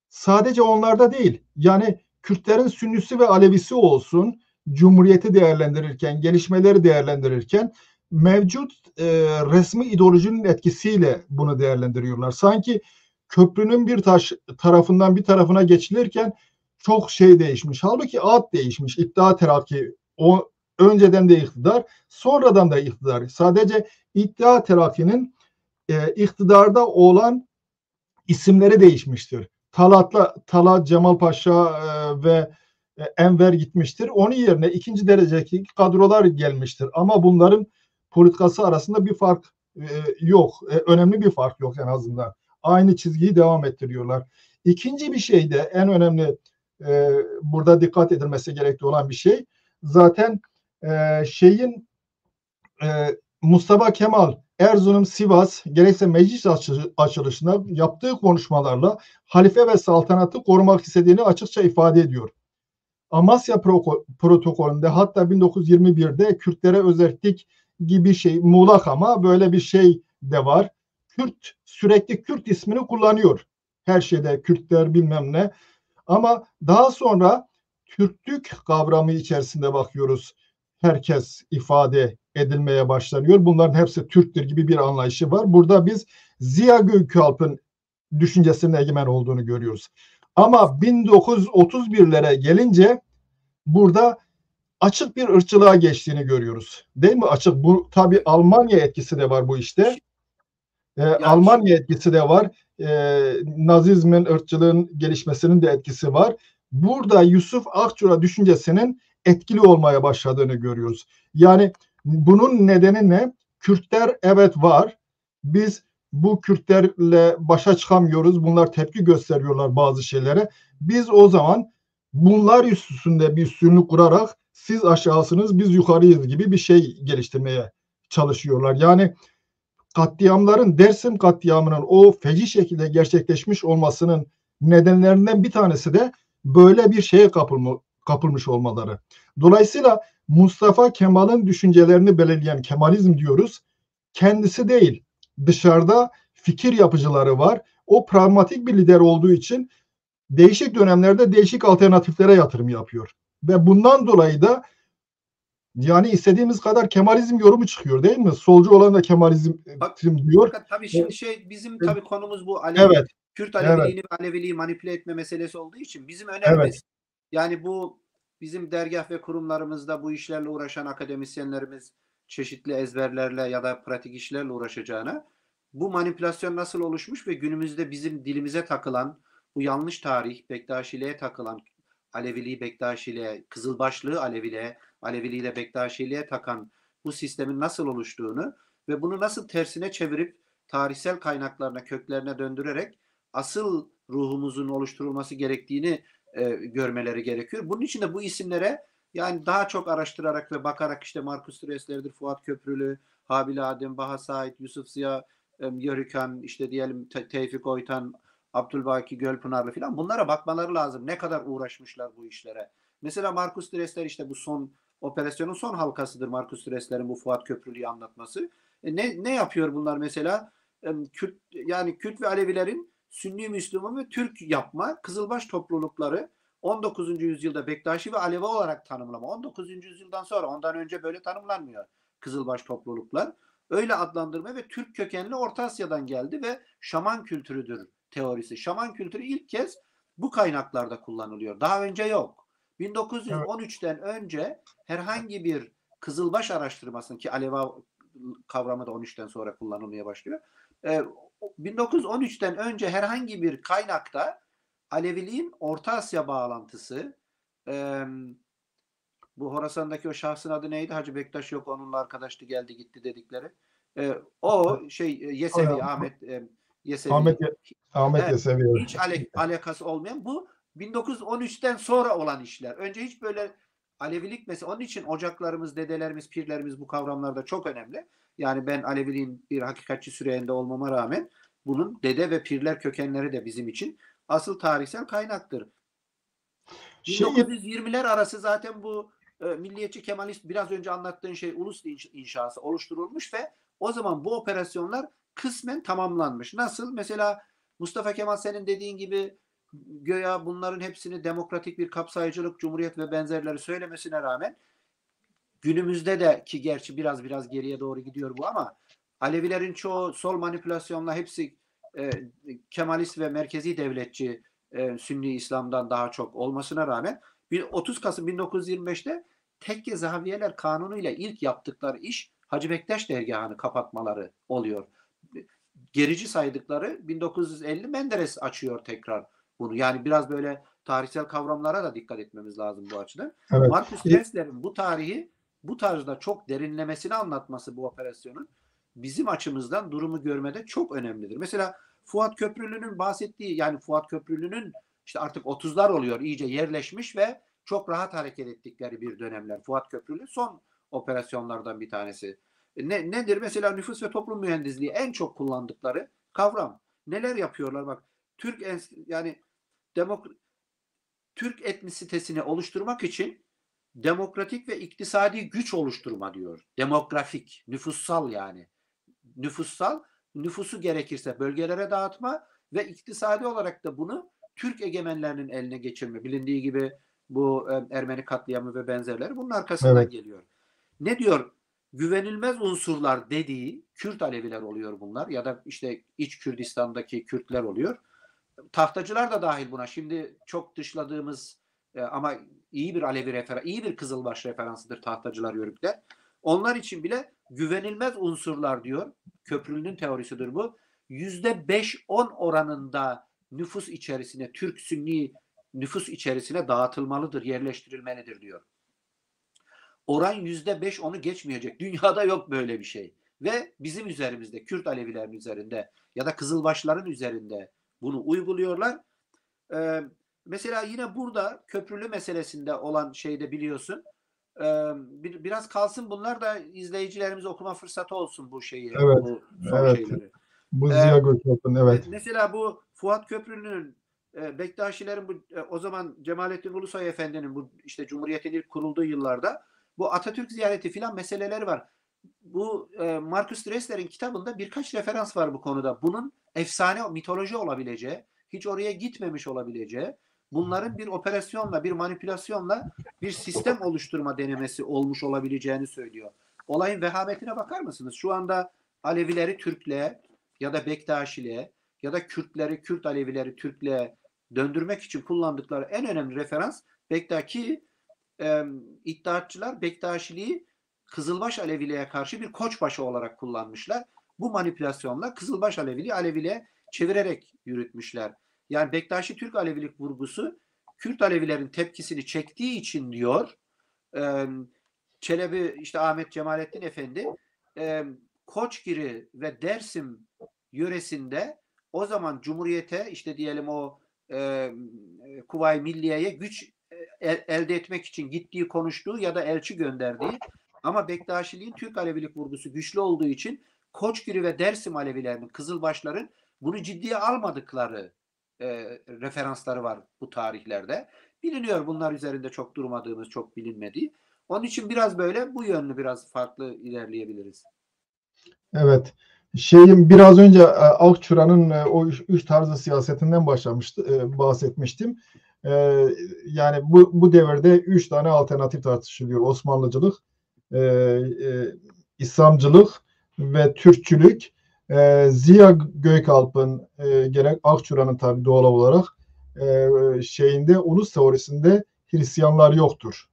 Sadece onlarda değil, yani Kürtlerin Sünnisi ve Alevisi olsun, Cumhuriyeti değerlendirirken, gelişmeleri değerlendirirken mevcut resmi ideolojinin etkisiyle bunu değerlendiriyorlar. Sanki köprünün bir tarafından bir tarafına geçilirken çok şey değişmiş. Halbuki ad değişmiş. İttihat Terakki o önceden de iktidar, sonradan da iktidar. Sadece İttihat Terakki'nin iktidarda olan isimleri değişmiştir. Talat Cemal Paşa ve Enver gitmiştir. Onun yerine ikinci derecedeki kadrolar gelmiştir. Ama bunların politikası arasında bir fark yok. Önemli bir fark yok en azından. Aynı çizgiyi devam ettiriyorlar. İkinci bir şey de en önemli burada dikkat edilmesi gerekli olan bir şey. Zaten şeyin Mustafa Kemal Erzurum, Sivas gerekse meclis açılışında yaptığı konuşmalarla halife ve saltanatı korumak istediğini açıkça ifade ediyor. Amasya protokolünde hatta 1921'de Kürtlere özellik gibi şey muğlak ama böyle bir şey de var. Kürt sürekli Kürt ismini kullanıyor. Her şeyde Kürtler bilmem ne. Ama daha sonra Türklük kavramı içerisinde bakıyoruz. Herkes ifade edilmeye başlanıyor. Bunların hepsi Türktür gibi bir anlayışı var. Burada biz Ziya Gökalp'ın düşüncesinin egemen olduğunu görüyoruz. Ama 1931'lere gelince burada açık bir ırkçılığa geçtiğini görüyoruz. Değil mi? Açık. Bu tabii Almanya etkisi de var bu işte. Almanya etkisi de var. Nazizmin, ırkçılığın gelişmesinin de etkisi var. Burada Yusuf Akçura düşüncesinin etkili olmaya başladığını görüyoruz. Yani bunun nedeni ne? Kürtler evet var. Biz bu Kürtlerle başa çıkamıyoruz. Bunlar tepki gösteriyorlar bazı şeylere. Biz o zaman bunlar üstünde bir sürünü kurarak siz aşağısınız biz yukarıyız gibi bir şey geliştirmeye çalışıyorlar. Yani katliamların Dersim katliamının o feci şekilde gerçekleşmiş olmasının nedenlerinden bir tanesi de böyle bir şeye kapılmış olmaları. Dolayısıyla Mustafa Kemal'in düşüncelerini belirleyen Kemalizm diyoruz. Kendisi değil, dışarıda fikir yapıcıları var. O pragmatik bir lider olduğu için değişik dönemlerde değişik alternatiflere yatırım yapıyor. Ve bundan dolayı da yani istediğimiz kadar Kemalizm yorumu çıkıyor değil mi? Solcu olan da Kemalizm diyor. Fakat tabii şimdi bizim tabii konumuz bu Evet, Kürt evet, Aleviliğini ve Aleviliği manipüle etme meselesi olduğu için bizim evet, önerimiz yani bu bizim dergah ve kurumlarımızda bu işlerle uğraşan akademisyenlerimiz çeşitli ezberlerle ya da pratik işlerle uğraşacağına bu manipülasyon nasıl oluşmuş ve günümüzde bizim dilimize takılan bu yanlış tarih, Bektaşiliğe takılan Aleviliği Bektaşiliğe, Kızılbaşlığı Aleviliğe, Aleviliği de Bektaşiliğe takan bu sistemin nasıl oluştuğunu ve bunu nasıl tersine çevirip tarihsel kaynaklarına, köklerine döndürerek asıl ruhumuzun oluşturulması gerektiğini görmeleri gerekiyor. Bunun için de bu isimlere yani daha çok araştırarak ve bakarak işte Markus Tresler'dir, Fuat Köprülü, Habil Adem, Baha Said, Yusuf Ziya, Yörükan, işte diyelim Tevfik Oytan, Abdülbaki Gölpınarlı falan bunlara bakmaları lazım. Ne kadar uğraşmışlar bu işlere. Mesela Markus Tresler işte bu son operasyonun son halkasıdır Markus Tresler'in bu Fuat Köprülü'yü anlatması. Ne yapıyor bunlar mesela? Kürt ve Alevilerin Sünni Müslüman ve Türk yapma Kızılbaş toplulukları 19. yüzyılda Bektaşi ve Alevi olarak tanımlama. 19. yüzyıldan sonra ondan önce böyle tanımlanmıyor Kızılbaş topluluklar. Öyle adlandırma ve Türk kökenli Orta Asya'dan geldi ve şaman kültürüdür teorisi. Şaman kültürü ilk kez bu kaynaklarda kullanılıyor. Daha önce yok. 1913'ten önce herhangi bir Kızılbaş araştırmasının ki Alevi kavramı da 13'ten sonra kullanılmaya başlıyor. 1913'ten önce herhangi bir kaynakta Aleviliğin Orta Asya bağlantısı bu Horasan'daki o şahsın adı neydi? Hacı Bektaş yok onunla arkadaştı geldi gitti dedikleri. Yesevi Ahmet Yesevi Ahmet Yesevi. hiç alakası olmayan bu 1913'ten sonra olan işler. Önce hiç böyle Alevilik mesela onun için ocaklarımız, dedelerimiz, pirlerimiz bu kavramlarda çok önemli. Yani ben Aleviliğin bir hakikatçi süreğinde olmama rağmen bunun dede ve pirler kökenleri de bizim için asıl tarihsel kaynaktır. 1920'ler arası zaten bu milliyetçi Kemalist biraz önce anlattığın şey ulus inşası oluşturulmuş ve o zaman bu operasyonlar kısmen tamamlanmış. Nasıl? Mesela Mustafa Kemal senin dediğin gibi göya bunların hepsini demokratik bir kapsayıcılık, cumhuriyet ve benzerleri söylemesine rağmen günümüzde de ki gerçi biraz geriye doğru gidiyor bu ama Alevilerin çoğu sol manipülasyonla hepsi Kemalist ve merkezi devletçi Sünni İslam'dan daha çok olmasına rağmen 30 Kasım 1925'te Tekke Zaviyeler Kanunu ile ilk yaptıkları iş Hacı Bektaş dergahını kapatmaları oluyor. Gerici saydıkları 1950 Menderes açıyor tekrar bunu. Yani biraz böyle tarihsel kavramlara da dikkat etmemiz lazım bu açıdan. Evet. Marcus Dressler'in bu tarihi bu tarzda çok derinlemesine anlatması bu operasyonun bizim açımızdan durumu görmede çok önemlidir. Mesela Fuat Köprülü'nün bahsettiği, yani Fuat Köprülü'nün işte artık 30'lar oluyor, iyice yerleşmiş ve çok rahat hareket ettikleri bir dönemler. Fuat Köprülü son operasyonlardan bir tanesi. Nedir? Mesela nüfus ve toplum mühendisliği en çok kullandıkları kavram. Neler yapıyorlar? Bak, yani Türk etnisitesini oluşturmak için demokratik ve iktisadi güç oluşturma diyor. Demografik, nüfussal yani. Nüfussal, nüfusu gerekirse bölgelere dağıtma ve iktisadi olarak da bunu Türk egemenlerinin eline geçirme. Bilindiği gibi bu Ermeni katliamı ve benzerleri bunun arkasından geliyor. Ne diyor? Güvenilmez unsurlar dediği Kürt Aleviler oluyor bunlar ya da işte İç Kürdistan'daki Kürtler oluyor. Tahtacılar da dahil buna. Şimdi çok dışladığımız ama iyi bir Alevi referans, iyi bir Kızılbaş referansıdır tahtacılar, Yörükler. Onlar için bile güvenilmez unsurlar diyor. Köprülü'nün teorisidir bu. %5-10 oranında nüfus içerisine, Türk Sünni nüfus içerisine dağıtılmalıdır, yerleştirilmelidir diyor. Oran %5-10'u geçmeyecek. Dünyada yok böyle bir şey. Ve bizim üzerimizde, Kürt Alevilerin üzerinde ya da Kızılbaşların üzerinde bunu uyguluyorlar. Mesela yine burada köprülü meselesinde olan şeyde biliyorsun. Biraz kalsın bunlar da izleyicilerimiz okuma fırsatı olsun bu şeyi. Evet, Bu son evet. şeyleri. Bu Ziya Gökalp'ın, evet. Mesela bu Fuat Köprülü'nün Bektaşilerin bu o zaman Cemalettin Ulusoy Efendi'nin bu işte Cumhuriyet'in ilk kurulduğu yıllarda bu Atatürk ziyareti filan meseleleri var. Bu Marcus Dressler'in kitabında birkaç referans var bu konuda. Bunun efsane, mitoloji olabileceği, hiç oraya gitmemiş olabileceği, bunların bir operasyonla, bir manipülasyonla bir sistem oluşturma denemesi olmuş olabileceğini söylüyor. Olayın vehametine bakar mısınız? Şu anda Alevileri Türklüğe ya da Bektaşiliğe ya da Kürtleri, Kürt Alevileri Türklüğe döndürmek için kullandıkları en önemli referans Bektaşi. İttihatçılar Bektaşiliği Kızılbaş Aleviliğe karşı bir koçbaşı olarak kullanmışlar. Bu manipülasyonla Kızılbaş Aleviliği Aleviliğe çevirerek yürütmüşler. Yani Bektaşi Türk Alevilik vurgusu Kürt Alevilerin tepkisini çektiği için diyor Çelebi, işte Ahmet Cemalettin Efendi, Koçgiri ve Dersim yöresinde o zaman Cumhuriyete, işte diyelim o Kuvayi Milliye'ye güç elde etmek için gittiği, konuştuğu ya da elçi gönderdiği, ama Bektaşiliğin Türk Alevilik vurgusu güçlü olduğu için Koçgiri ve Dersim Alevilerinin, Kızılbaşların bunu ciddiye almadıkları referansları var bu tarihlerde. Biliniyor, bunlar üzerinde çok durmadığımız, çok bilinmediği. Onun için biraz böyle bu yönlü biraz farklı ilerleyebiliriz. Evet. Biraz önce Akçura'nın o üç tarzı siyasetinden bahsetmiştim. Yani bu devirde 3 tane alternatif tartışılıyor. Osmanlıcılık, İslamcılık ve Türkçülük. Ziya Gökalp'ın gerek Akçura'nın tabii doğal olarak ulus teorisinde Hristiyanlar yoktur.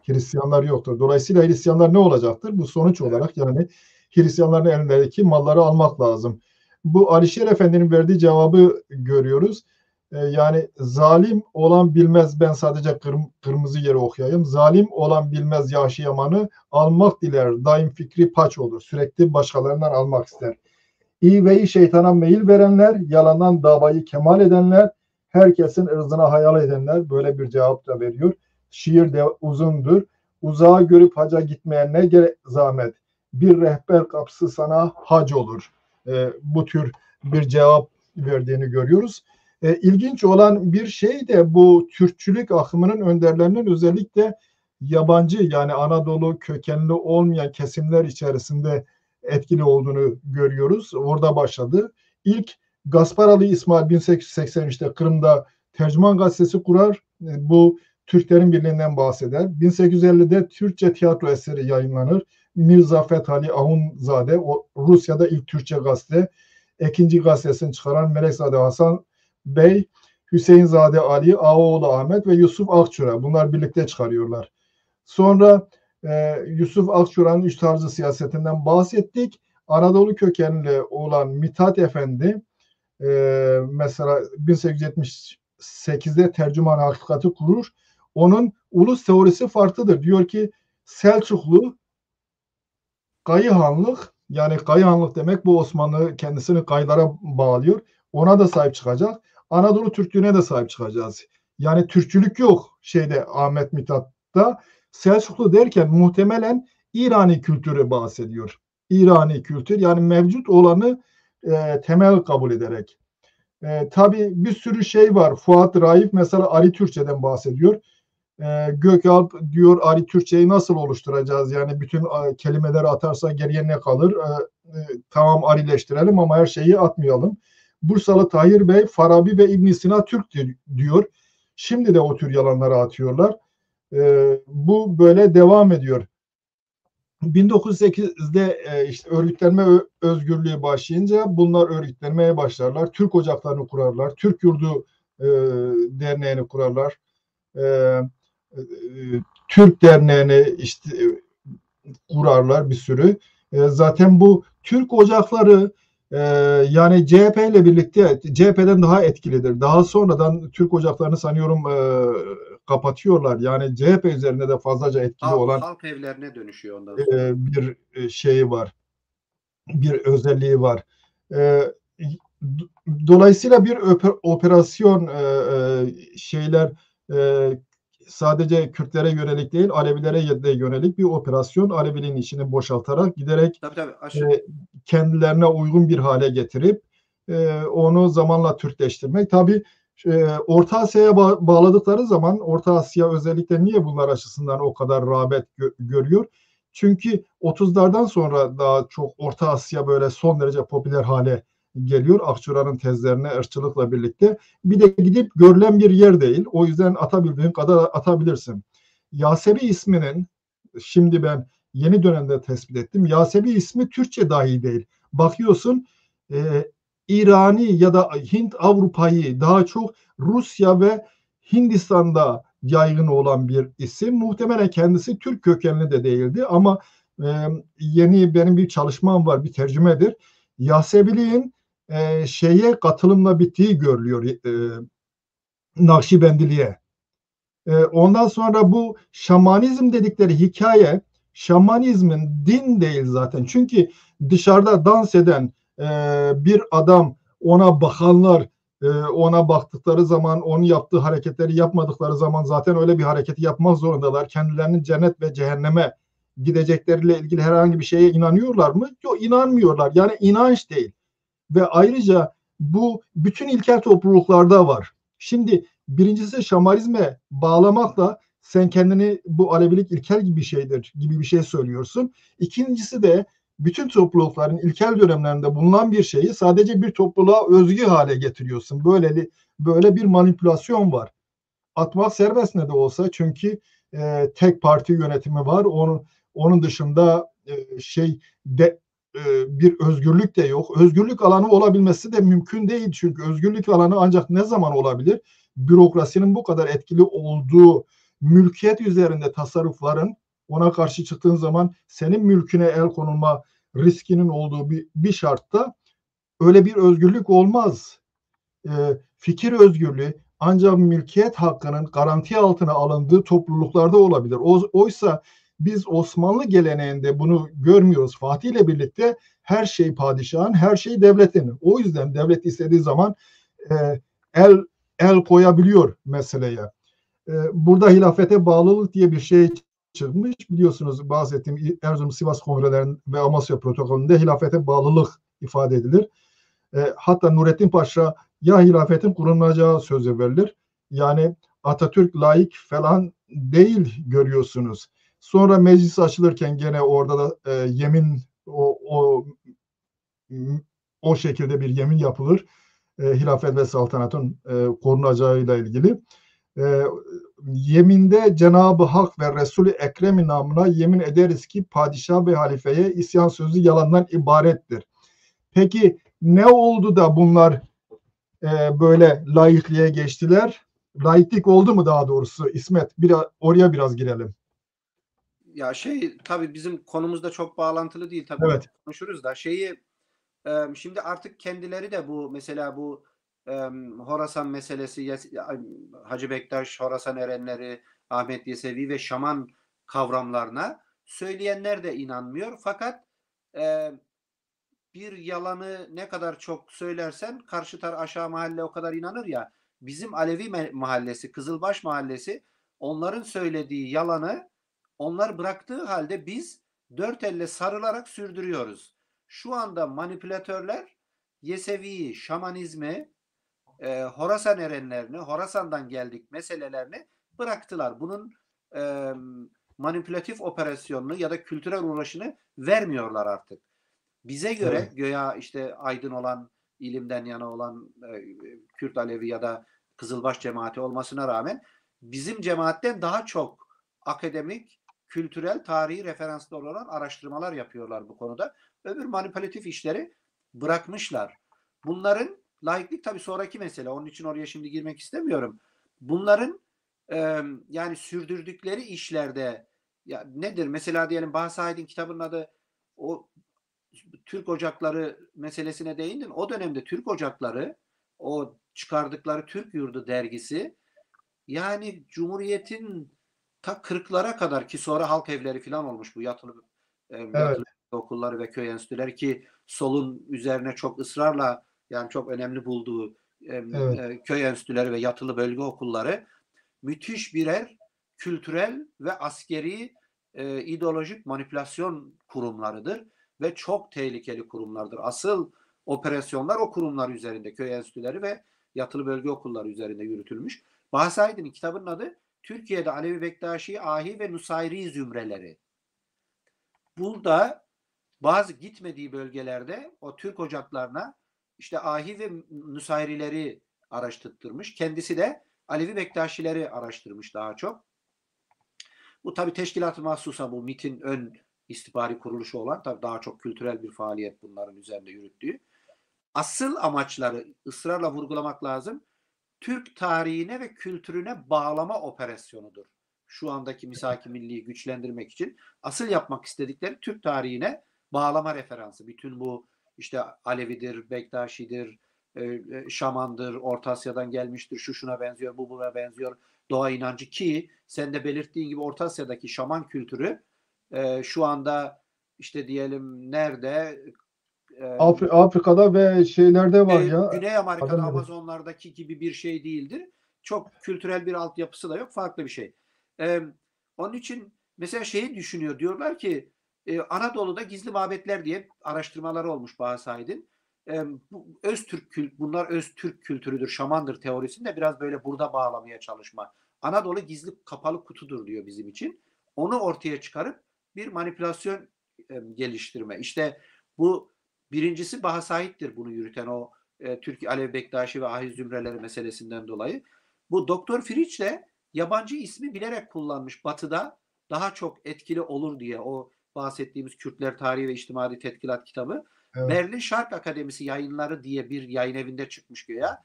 Hristiyanlar yoktur. Dolayısıyla Hristiyanlar ne olacaktır? Bu sonuç olarak yani Hristiyanların elindeki malları almak lazım. Bu Alişer Efendi'nin verdiği cevabı görüyoruz. Yani zalim olan bilmez, ben sadece kırmızı yeri okuyayım. Zalim olan bilmez Yaşı Yaman'ı almak diler. Daim fikri paç olur. Sürekli başkalarından almak ister. İyi ve iyi şeytana meyil verenler, yalandan davayı kemal edenler, herkesin ırzına hayal edenler, böyle bir cevap da veriyor. Şiir de uzundur. Uzağa görüp haca gitmeyen ne gerek zahmet. Bir rehber kapısı sana hac olur. Bu tür bir cevap verdiğini görüyoruz. İlginç olan bir şey de bu Türkçülük akımının önderlerinin özellikle yabancı, yani Anadolu kökenli olmayan kesimler içerisinde etkili olduğunu görüyoruz. Orada başladı. İlk Gasparalı İsmail 1883'te Kırım'da Tercüman Gazetesi kurar. Bu Türklerin Birliği'nden bahseder. 1850'de Türkçe tiyatro eseri yayınlanır. Mirza Fethali Ahunzade, Rusya'da ilk Türkçe gazete. İkinci gazetesini çıkaran Melekzade Hasan Bey, Hüseyinzade Ali, Ağaoğlu Ahmet ve Yusuf Akçura. Bunlar birlikte çıkarıyorlar. Sonra Yusuf Akçura'nın üç tarzı siyasetinden bahsettik. Anadolu kökenli olan Mithat Efendi mesela 8'de tercüman hakikati kurur. Onun ulus teorisi farklıdır. Diyor ki Selçuklu Kayıhanlık, yani Kayıhanlık demek bu Osmanlı kendisini kayılara bağlıyor. Ona da sahip çıkacak. Anadolu Türklüğüne de sahip çıkacağız. Yani Türkçülük yok şeyde Ahmet Mithat'ta. Selçuklu derken muhtemelen İrani kültürü bahsediyor. İrani kültür yani mevcut olanı temel kabul ederek. Tabii bir sürü şey var. Fuat Raif mesela Ari Türkçe'den bahsediyor. Gökalp diyor Ari Türkçeyi nasıl oluşturacağız? Yani bütün kelimeleri atarsa geriye ne kalır? Tamam Arileştirelim ama her şeyi atmayalım. Bursalı Tahir Bey, Farabi ve İbn Sina Türk'tür diyor. Şimdi de o tür yalanları atıyorlar. Bu böyle devam ediyor. 1908'de işte örgütlenme özgürlüğü başlayınca bunlar örgütlenmeye başlarlar. Türk ocaklarını kurarlar. Türk Yurdu derneğini kurarlar. E, Türk derneğini işte kurarlar bir sürü. Zaten bu Türk ocakları yani CHP ile birlikte CHP'den daha etkilidir. Daha sonradan Türk ocaklarını sanıyorum kapatıyorlar. Yani CHP üzerinde de fazlaca etkili olan Halk evlerine dönüşüyor ondan sonra. bir şeyi var. Bir özelliği var. Dolayısıyla bir operasyon şeyler sadece Kürtlere yönelik değil, Alevilere de yönelik bir operasyon. Aleviliğin içini boşaltarak giderek Tabii. kendilerine uygun bir hale getirip onu zamanla Türkleştirmek. Tabii Orta Asya'ya bağladıkları zaman Orta Asya özellikle niye bunlar açısından o kadar rağbet görüyor? Çünkü 30'lardan sonra daha çok Orta Asya böyle son derece popüler hale geliyor. Akçura'nın tezlerine ırkçılıkla birlikte. Bir de gidip görülen bir yer değil. O yüzden atabildiğin kadar atabilirsin. Yasebi isminin şimdi ben yeni dönemde tespit ettim. Yasebi ismi Türkçe dahi değil. Bakıyorsun İrani ya da Hint Avrupa'yı daha çok Rusya ve Hindistan'da yaygın olan bir isim. Muhtemelen kendisi Türk kökenli de değildi ama yeni benim bir çalışmam var, bir tercümedir. Yasebiliğin şeye katılımla bittiği görülüyor Nakşibendiliğe. Ondan sonra bu şamanizm dedikleri hikaye şamanizmin din değil zaten. Çünkü dışarıda dans eden bir adam ona bakanlar ona baktıkları zaman onun yaptığı hareketleri yapmadıkları zaman zaten öyle bir hareketi yapmak zorundalar. Kendilerinin cennet ve cehenneme gidecekleriyle ilgili herhangi bir şeye inanıyorlar mı? Yok inanmıyorlar. Yani inanç değil. Ve ayrıca bu bütün ilkel topluluklarda var. Şimdi birincisi şamanizme bağlamakla sen kendini bu Alevilik ilkel gibi bir şeydir gibi bir şey söylüyorsun. İkincisi de bütün toplulukların ilkel dönemlerinde bulunan bir şeyi sadece bir topluluğa özgü hale getiriyorsun. Böyle bir manipülasyon var. Atmak serbest ne de olsa çünkü tek parti yönetimi var. Onun dışında bir özgürlük de yok. Özgürlük alanı olabilmesi de mümkün değil. Çünkü özgürlük alanı ancak ne zaman olabilir? Bürokrasinin bu kadar etkili olduğu mülkiyet üzerinde tasarrufların ona karşı çıktığın zaman senin mülküne el konulma riskinin olduğu bir şartta öyle bir özgürlük olmaz. Fikir özgürlüğü ancak mülkiyet hakkının garanti altına alındığı topluluklarda olabilir. Oysa biz Osmanlı geleneğinde bunu görmüyoruz. Fatih ile birlikte her şey padişahın, her şey devletin. O yüzden devlet istediği zaman el koyabiliyor meseleye. Burada hilafete bağlılık diye bir şey çıkmış. Biliyorsunuz bahsettiğim Erzurum Sivas Kongrelerinin ve Amasya Protokolü'nde hilafete bağlılık ifade edilir. Hatta Nurettin Paşa ya hilafetin kurulacağı sözü verilir. Yani Atatürk laik falan değil görüyorsunuz. Sonra meclis açılırken gene orada da yemin o şekilde bir yemin yapılır. Hilafet ve saltanatın korunacağıyla ilgili. Yeminde Cenab-ı Hak ve Resul-i Ekrem namına yemin ederiz ki padişah ve halifeye isyan sözü yalandan ibarettir. Peki ne oldu da bunlar böyle laikliğe geçtiler? Laiklik oldu mu daha doğrusu İsmet? Oraya biraz girelim. Ya tabii bizim konumuzda çok bağlantılı değil tabii Evet. konuşuruz da şimdi artık kendileri de bu mesela bu Horasan meselesi, Hacı Bektaş, Horasan erenleri, Ahmet Yesevi ve şaman kavramlarına söyleyenler de inanmıyor. Fakat bir yalanı ne kadar çok söylersen karşı taraf aşağı mahalle o kadar inanır ya. Bizim Alevi mahallesi, Kızılbaş mahallesi onların söylediği yalanı onlar bıraktığı halde biz dört elle sarılarak sürdürüyoruz. Şu anda manipülatörler Yesevi'yi, şamanizmi, Horasan erenlerini, Horasan'dan geldik meselelerini bıraktılar. Bunun e, manipülatif operasyonunu ya da kültürel uğraşını vermiyorlar artık. Bize göre Evet. göya işte aydın olan, ilimden yana olan Kürt Alevi ya da Kızılbaş cemaati olmasına rağmen bizim cemaatten daha çok akademik, kültürel, tarihi referanslı olan araştırmalar yapıyorlar bu konuda. Öbür manipülatif işleri bırakmışlar. Bunların laiklik tabii sonraki mesele. Onun için oraya şimdi girmek istemiyorum. Bunların yani sürdürdükleri işlerde ya nedir? Mesela diyelim Bahasaid'in kitabının adı o Türk Ocakları meselesine değindin. O dönemde Türk Ocakları, o çıkardıkları Türk Yurdu dergisi, yani Cumhuriyet'in ta 40'lara kadar ki sonra halk evleri falan olmuş bu Evet. yatılı okulları ve köy enstitüleri ki solun üzerine çok ısrarla yani çok önemli bulduğu Evet. köy enstitüleri ve yatılı bölge okulları müthiş birer kültürel ve askeri ideolojik manipülasyon kurumlarıdır ve çok tehlikeli kurumlardır. Asıl operasyonlar o kurumlar üzerinde, köy enstitüleri ve yatılı bölge okulları üzerinde yürütülmüş. Bahasaydın'ın kitabının adı Türkiye'de Alevi Bektaşi, Ahi ve Nusayri zümreleri. Burada bazı gitmediği bölgelerde o Türk ocaklarına işte Ahi ve Nusayrileri araştırtırmış. Kendisi de Alevi Bektaşileri araştırmış daha çok. Bu tabii teşkilat-ı mahsusa bu MİT'in ön istihbari kuruluşu olan tabii daha çok kültürel bir faaliyet bunların üzerinde yürüttüğü. Asıl amaçları ısrarla vurgulamak lazım. Türk tarihine ve kültürüne bağlama operasyonudur. Şu andaki misak-ı milliyi güçlendirmek için asıl yapmak istedikleri Türk tarihine bağlama referansı. Bütün bu işte Alevidir, Bektaşidir, Şamandır, Orta Asya'dan gelmiştir, şu şuna benziyor, bu buna benziyor, doğa inancı ki sen de belirttiğin gibi Orta Asya'daki şaman kültürü şu anda işte diyelim nerede Afrika'da ve şeylerde var ya. Güney Amerika'da Adı nedir? Amazonlardaki gibi bir şey değildir. Çok kültürel bir altyapısı da yok. Farklı bir şey. Ee, Onun için mesela şeyi düşünüyor. Diyorlar ki Anadolu'da gizli mabetler diye araştırmaları olmuş Bahasaid'in. Bu bunlar öz Türk kültürüdür, şamandır teorisini de biraz böyle burada bağlamaya çalışma. Anadolu gizli kapalı kutudur diyor bizim için. Onu ortaya çıkarıp bir manipülasyon geliştirme. İşte bu birincisi Bahasaid'dir bunu yürüten o Türkiye Alevi Bektaşi ve Ahiz Zümreleri meselesinden dolayı. Bu Doktor Firiç de yabancı ismi bilerek kullanmış Batı'da daha çok etkili olur diye o bahsettiğimiz Kürtler Tarihi ve İçtimai Tetkilat kitabı Evet. Berlin Şark Akademisi Yayınları diye bir yayın evinde çıkmış güya.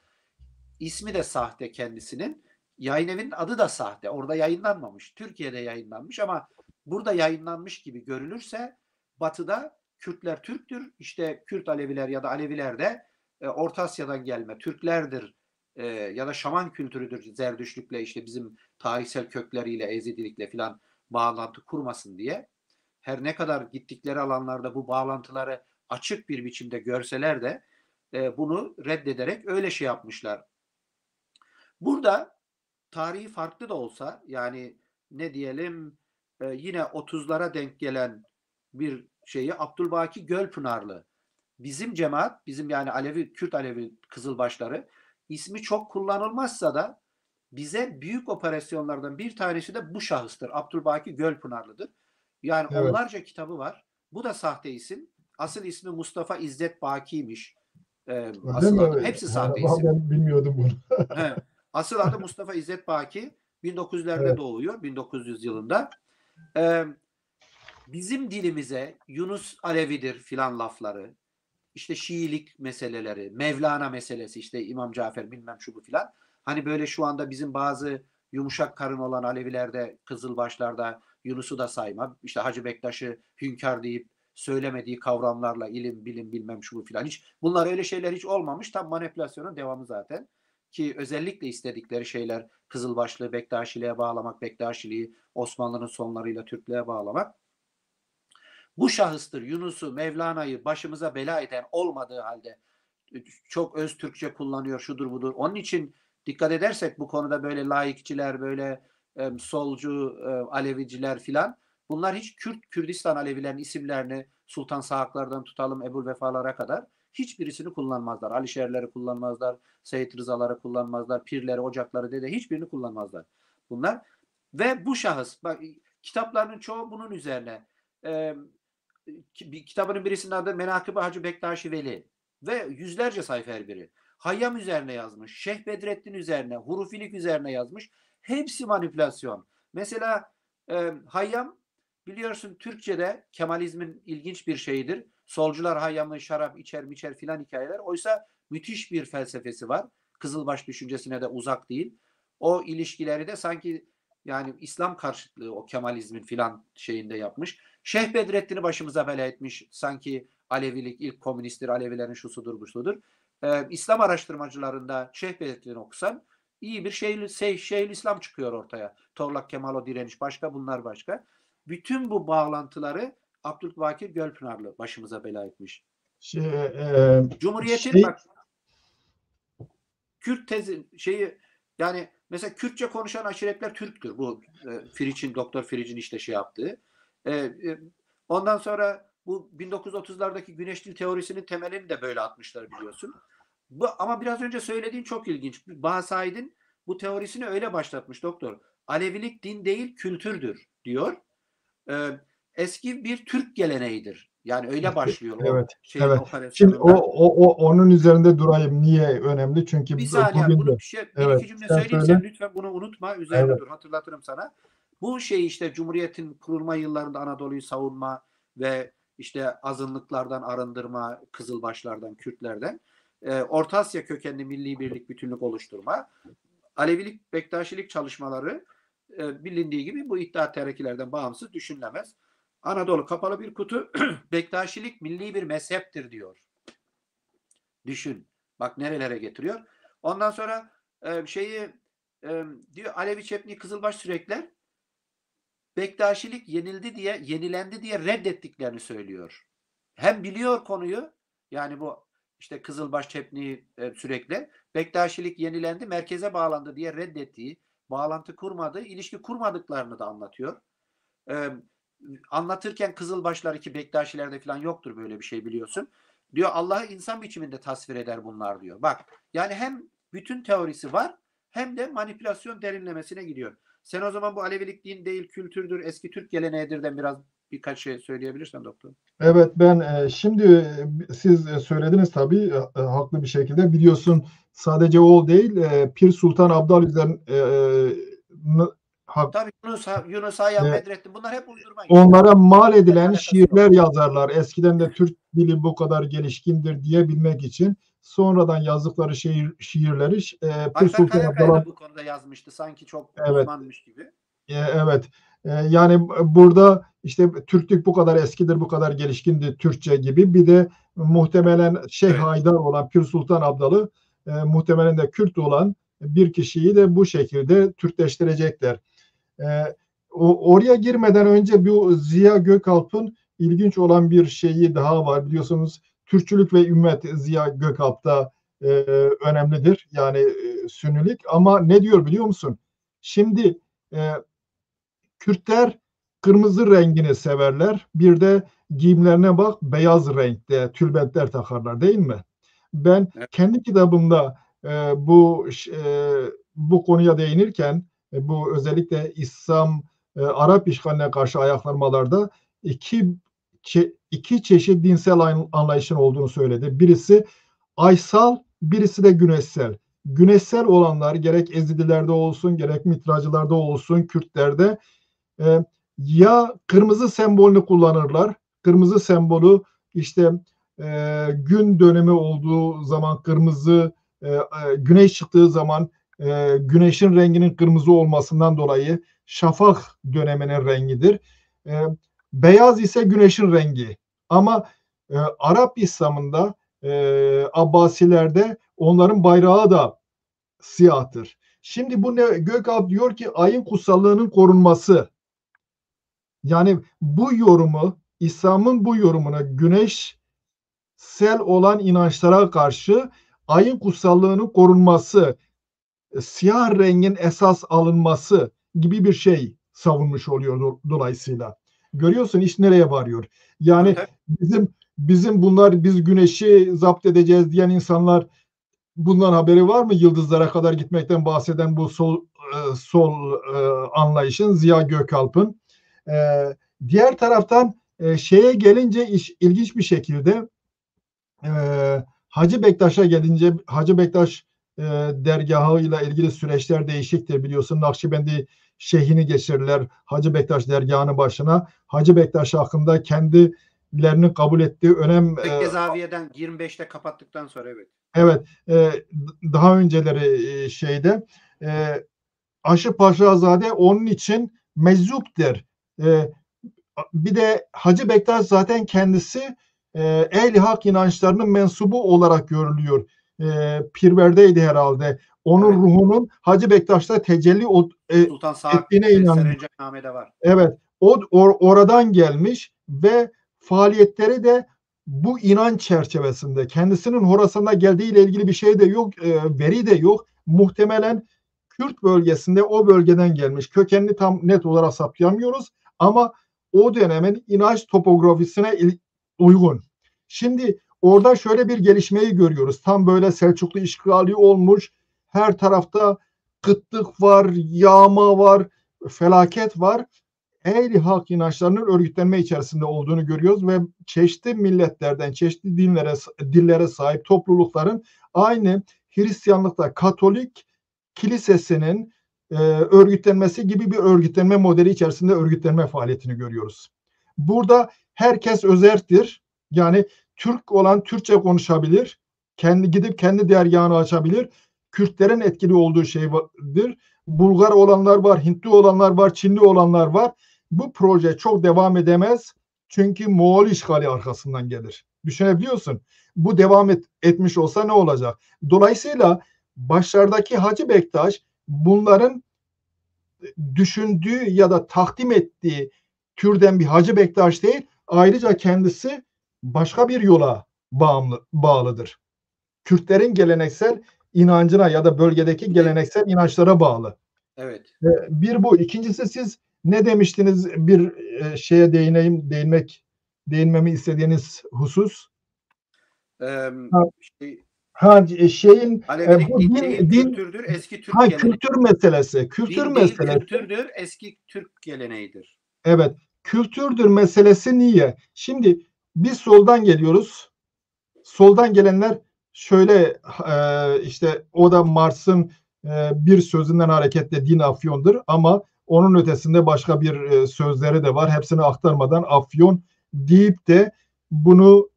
İsmi de sahte kendisinin. Yayın evinin adı da sahte. Orada yayınlanmamış. Türkiye'de yayınlanmış ama burada yayınlanmış gibi görülürse Batı'da Kürtler Türktür. İşte Kürt Aleviler ya da Aleviler de Orta Asya'dan gelme Türklerdir ya da şaman kültürüdür Zerdüştlükle işte bizim tarihsel kökleriyle Ezidilikle filan bağlantı kurmasın diye her ne kadar gittikleri alanlarda bu bağlantıları açık bir biçimde görseler de bunu reddederek öyle şey yapmışlar. Burada tarihi farklı da olsa yani ne diyelim yine 30'lara denk gelen bir şeyi Abdülbaki Gölpınarlı. Bizim cemaat, bizim yani Alevi, Kürt Alevi Kızılbaşları ismi çok kullanılmazsa da bize büyük operasyonlardan bir tanesi de bu şahıstır. Abdülbaki Gölpınarlı'dır. Yani Evet. onlarca kitabı var. Bu da sahte isim. Asıl ismi Mustafa İzzet Baki'ymiş. Öyle Asıl adı. mi? Hepsi Ha, sahte isim. ben bilmiyordum bunu. He. Asıl adı Mustafa İzzet Baki. 1900'lerde Evet. doğuyor. 1900 yılında. Ee, Bizim dilimize Yunus Alevidir filan lafları, işte Şiilik meseleleri, Mevlana meselesi, işte İmam Cafer bilmem şu bu filan. Hani böyle şu anda bizim bazı yumuşak karın olan Alevilerde, Kızılbaşlarda Yunus'u da sayma. İşte Hacı Bektaş'ı hünkâr deyip söylemediği kavramlarla ilim, bilim, bilmem şu bu filan hiç bunlar öyle şeyler hiç olmamış. Tam manipülasyonun devamı zaten. Ki özellikle istedikleri şeyler Kızılbaşlığı Bektaşiliğe bağlamak, Bektaşiliği Osmanlı'nın sonlarıyla Türklüğe bağlamak. Bu şahıstır Yunus'u, Mevlana'yı başımıza bela eden olmadığı halde çok öz Türkçe kullanıyor, şudur budur. Onun için dikkat edersek bu konuda böyle laikçiler, böyle solcu Aleviciler filan bunlar hiç Kürdistan Alevilerin isimlerini Sultan Sağaklar'dan tutalım Ebu'l-Vefalara kadar hiçbirisini kullanmazlar. Alişerleri kullanmazlar, Seyit Rızaları kullanmazlar, pirleri, ocakları dede hiçbirini kullanmazlar. Bunlar ve bu şahıs bak kitaplarının çoğu bunun üzerine. Kitabının birisinin adı Menakıb-ı Hacı Bektaşi Veli ve yüzlerce sayfa her biri. Hayyam üzerine yazmış, Şeyh Bedrettin üzerine, hurufilik üzerine yazmış. Hepsi manipülasyon. Mesela Hayyam biliyorsun Türkçe'de Kemalizmin ilginç bir şeyidir. Solcular Hayyam'ı şarap içer filan hikayeler. Oysa müthiş bir felsefesi var. Kızılbaş düşüncesine de uzak değil. O ilişkileri de sanki yani İslam karşıtlığı o Kemalizmin filan şeyinde yapmış. Şeyh Bedrettin'i başımıza bela etmiş. Sanki Alevilik ilk komünisttir, Alevilerin şusudur, busudur. İslam araştırmacılarında Şeyh Bedrettin'i okusan iyi bir Şeyhülislam çıkıyor ortaya. Torlak Kemal o direniş başka, bunlar başka. Bütün bu bağlantıları Abdülbakir Gölpınarlı başımıza bela etmiş. Cumhuriyetin bak Kürt tezi yani mesela Kürtçe konuşan aşiretler Türktür. Bu Doktor Firiç'in işte şey yaptığı. Ondan sonra bu 1930'lardaki güneş dil teorisinin temelini de böyle atmışlar biliyorsun. Ama biraz önce söylediğin çok ilginç. Bahasaid'in bu teorisini öyle başlatmış doktor. Alevilik din değil kültürdür diyor. Eski bir Türk geleneğidir. Yani öyle başlıyor evet, o şeyin evet. operasyonunda. Şimdi onun üzerinde durayım. Niye önemli? Çünkü bir saniye bugün bunu de bir iki cümle söyleyeyim söyle. sen lütfen bunu unutma. Üzerinde Evet. dur. Hatırlatırım sana. Bu şey işte Cumhuriyet'in kurulma yıllarında Anadolu'yu savunma ve işte azınlıklardan arındırma, Kızılbaşlardan, Kürtlerden, Orta Asya kökenli milli birlik, bütünlük oluşturma, Alevilik, Bektaşilik çalışmaları bilindiği gibi bu İttihat Terakkilerden bağımsız düşünülemez. Anadolu kapalı bir kutu, Bektaşilik milli bir mezheptir diyor. Düşün. Bak nerelere getiriyor. Ondan sonra diyor Alevi Çepni Kızılbaş sürekler Bektaşilik yenilendi diye reddettiklerini söylüyor. Hem biliyor konuyu yani bu işte Kızılbaş Çepni sürekli Bektaşilik yenilendi, merkeze bağlandı diye reddettiği, bağlantı kurmadığı, ilişki kurmadıklarını da anlatıyor. Anlatırken Kızılbaşlar ki Bektaşilerde falan yoktur böyle bir şey biliyorsun. Diyor Allah'ı insan biçiminde tasvir eder bunlar diyor. Bak yani hem bütün teorisi var hem de manipülasyon derinlemesine gidiyor. Sen o zaman bu Alevilik din değil kültürdür, eski Türk geleneğidirden birkaç şey söyleyebilirsen doktor. Evet ben şimdi siz söylediniz tabii haklı bir şekilde biliyorsun sadece o değil Pir Sultan Abdal üzerine tabii Yunus Hayyam Bedrettin bunlar hep uydurma. Onlara mal edilen şiirler yazarlar. Eskiden de Türk dili bu kadar gelişkindir diyebilmek için sonradan yazdıkları şiirleri Pir Sultan Abdal bu konuda yazmıştı. Sanki çok evet, uzmanmış gibi. Evet. Yani burada işte Türklük bu kadar eskidir, bu kadar gelişkindir Türkçe gibi. Bir de muhtemelen Şeyh Haydar olan Pir Sultan Abdal'ı muhtemelen de Kürt olan bir kişiyi de bu şekilde Türkleştirecekler. Oraya girmeden önce bu Ziya Gökalp'ın ilginç olan bir şeyi daha var. Biliyorsunuz Türkçülük ve ümmet Ziya Gökalp'ta önemlidir. Yani Sünnilik. Ama ne diyor biliyor musun? Şimdi Kürtler kırmızı rengini severler. Bir de giyimlerine bak beyaz renkte tülbentler takarlar değil mi? Ben kendi kitabımda bu konuya değinirken bu özellikle İslam Arap işgaline karşı ayaklanmalarda iki çeşit dinsel anlayışın olduğunu söyledi. Birisi aysal, birisi de güneşsel. Güneşsel olanlar gerek Ezidilerde olsun, gerek Mitracılarda olsun, Kürtlerde ya kırmızı sembolünü kullanırlar. Kırmızı sembolü işte gün dönemi olduğu zaman kırmızı, güneş çıktığı zaman güneşin renginin kırmızı olmasından dolayı şafak döneminin rengidir. Beyaz ise güneşin rengi. Ama Arap İslam'ında Abbasilerde onların bayrağı da siyahtır. Şimdi bu ne? Gökalp diyor ki ayın kutsallığının korunması. Yani bu yorumu, İslam'ın bu yorumuna güneşsel olan inançlara karşı ayın kutsallığının korunması, siyah rengin esas alınması gibi bir şey savunmuş oluyor dolayısıyla. Görüyorsun iş nereye varıyor? Yani Tabii, biz güneşi zapt edeceğiz diyen insanlar bundan haberi var mı? Yıldızlara kadar gitmekten bahseden bu sol anlayışın, Ziya Gökalp'ın. E, Diğer taraftan şeye gelince iş ilginç bir şekilde e, Hacı Bektaş'a gelince Hacı Bektaş dergahıyla ilgili süreçler değişiktir biliyorsun. Nakşibendi şeyhini geçirirler Hacı Bektaş dergahının başına. Hacı Bektaş hakkında kendilerinin kabul ettiği önem Tekke Zaviye'den 25'te kapattıktan sonra evet. evet daha önceleri şeyde Aşı Paşazade onun için meczuptir. Bir de Hacı Bektaş zaten kendisi ehl-i hak inançlarının mensubu olarak görülüyor. Pirver'deydi herhalde. Onun Evet. ruhunun Hacı Bektaş'ta tecelli Sultan Saak ettiğine inanıyor. Serencame'de var. Evet, oradan gelmiş ve faaliyetleri de bu inanç çerçevesinde. Kendisinin Horasan'a geldiğiyle ilgili bir şey de yok, veri de yok. Muhtemelen Kürt bölgesinde o bölgeden gelmiş. Kökenini tam net olarak saptayamıyoruz ama o dönemin inanç topografisine uygun. Şimdi orada şöyle bir gelişmeyi görüyoruz. Tam böyle Selçuklu işgali olmuş. Her tarafta kıtlık var, yağma var, felaket var. Ehl-i hak inançlarının örgütlenme içerisinde olduğunu görüyoruz ve çeşitli milletlerden, çeşitli dillere sahip toplulukların aynı Hristiyanlıkta Katolik kilisesinin örgütlenmesi gibi bir örgütlenme modeli içerisinde örgütlenme faaliyetini görüyoruz. Burada herkes özerktir. Yani Türk olan Türkçe konuşabilir. Gidip kendi dergahını açabilir. Kürtlerin etkili olduğu şeydir. Bulgar olanlar var, Hintli olanlar var, Çinli olanlar var. Bu proje çok devam edemez. Çünkü Moğol işgali arkasından gelir. Düşünebiliyorsun. Bu devam etmiş olsa ne olacak? Dolayısıyla başlardaki Hacı Bektaş bunların düşündüğü ya da takdim ettiği türden bir Hacı Bektaş değil. Ayrıca kendisi başka bir yola bağlıdır. Kürtlerin geleneksel inancına ya da bölgedeki geleneksel inançlara bağlı. Evet. Bir bu. İkincisi siz ne demiştiniz bir şeye değinmemi istediğiniz husus? Ha, şeyin Alevilik bu din değil, din kültürdür, eski Türk geleneği. kültür meselesi. Kültür Din değil, meselesi. kültürdür, eski Türk geleneğidir. Evet. Kültürdür meselesi niye? Şimdi biz soldan geliyoruz. Soldan gelenler şöyle işte o da Marx'ın bir sözünden hareketle din afyondur ama onun ötesinde başka bir sözleri de var. Hepsini aktarmadan afyon deyip de bunu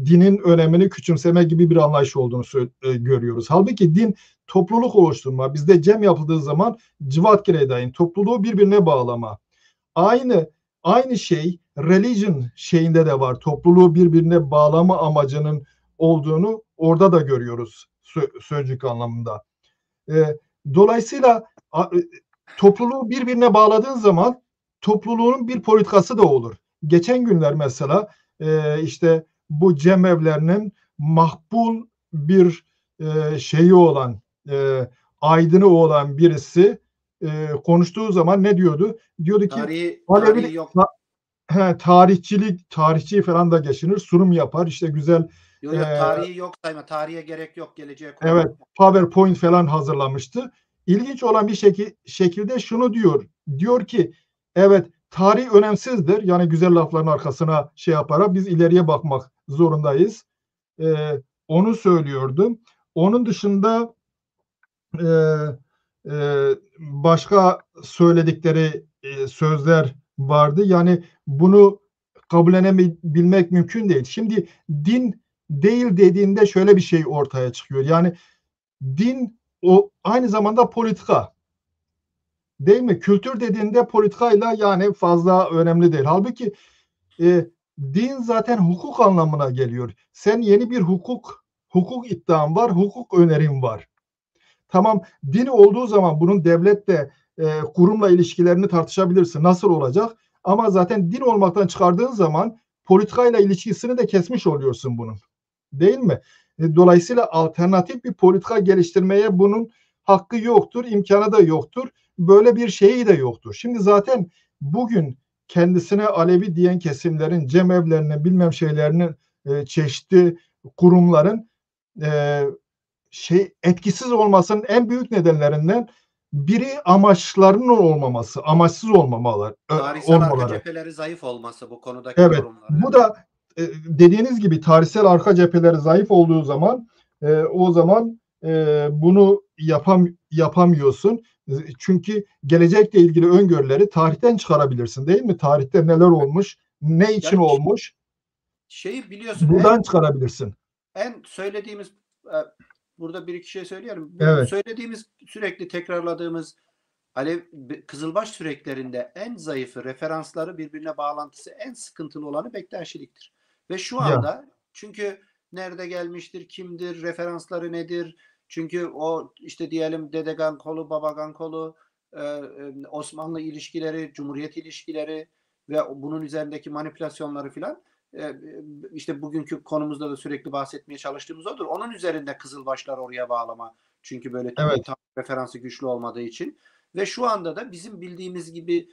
dinin önemini küçümseme gibi bir anlayış olduğunu görüyoruz. Halbuki din topluluk oluşturma. Bizde cem yapıldığı zaman cıvat kireydayın. Topluluğu birbirine bağlama. Aynı şey religion şeyinde de var. Topluluğu birbirine bağlama amacının olduğunu orada da görüyoruz sözcük anlamında. Dolayısıyla topluluğu birbirine bağladığın zaman topluluğun bir politikası da olur. Geçen günler mesela işte bu cemevlerinin makbul bir şeyi olan aydını olan birisi konuştuğu zaman ne diyordu? Diyordu ki Tarihi yok. tarihçi falan da geçinir, sunum yapar. İşte güzel Yok, tarihi yok sayma. Tarihe gerek yok. Geleceğe konu. evet PowerPoint falan hazırlamıştı. İlginç olan bir şekilde şunu diyor. Diyor ki evet tarih önemsizdir. Yani güzel lafların arkasına şey yaparak biz ileriye bakmak zorundayız. Onu söylüyordu. Onun dışında e, başka söyledikleri sözler vardı. Yani bunu kabullenebilmek mümkün değil. Şimdi din değil dediğinde şöyle bir şey ortaya çıkıyor. Yani din o aynı zamanda politika. Değil mi? Kültür dediğinde politikayla yani fazla önemli değil. Halbuki din zaten hukuk anlamına geliyor. Sen yeni bir hukuk iddian var, hukuk önerin var. Tamam, din olduğu zaman bunun devletle kurumla ilişkilerini tartışabilirsin. Nasıl olacak? Ama zaten din olmaktan çıkardığın zaman politikayla ilişkisini de kesmiş oluyorsun bunun. Değil mi? Dolayısıyla alternatif bir politika geliştirmeye bunun hakkı yoktur, imkanı da yoktur. Böyle bir şeyi de yoktur. Şimdi zaten bugün kendisine Alevi diyen kesimlerin, cemevlerinin, bilmem şeylerinin, çeşitli kurumların etkisiz olmasının en büyük nedenlerinden biri amaçlarının olmaması, amaçsız Tarihsel arka olmaları. cepheleri zayıf olması bu konudaki Evet, kurumların. bu da dediğiniz gibi tarihsel arka cepheleri zayıf olduğu zaman o zaman bunu yapamıyorsun. Çünkü gelecekle ilgili öngörüleri tarihten çıkarabilirsin, değil mi? Tarihte neler olmuş, ne için Yani olmuş, şeyi biliyorsun, buradan çıkarabilirsin. en söylediğimiz burada bir iki şey söyleyelim. Bu Evet, söylediğimiz, sürekli tekrarladığımız Kızılbaş süreçlerinde en zayıfı, referansları birbirine bağlantısı en sıkıntılı olanı Bektaşiliktir. Ve şu ya, anda, çünkü nerede gelmiştir, kimdir, referansları nedir? Çünkü o işte diyelim Dedegan kolu, Babagan kolu, Osmanlı ilişkileri, Cumhuriyet ilişkileri ve bunun üzerindeki manipülasyonları filan, işte bugünkü konumuzda da sürekli bahsetmeye çalıştığımız odur. Onun üzerinde Kızılbaşlar oraya bağlama. Çünkü böyle evet, referansı güçlü olmadığı için. Ve şu anda da bizim bildiğimiz gibi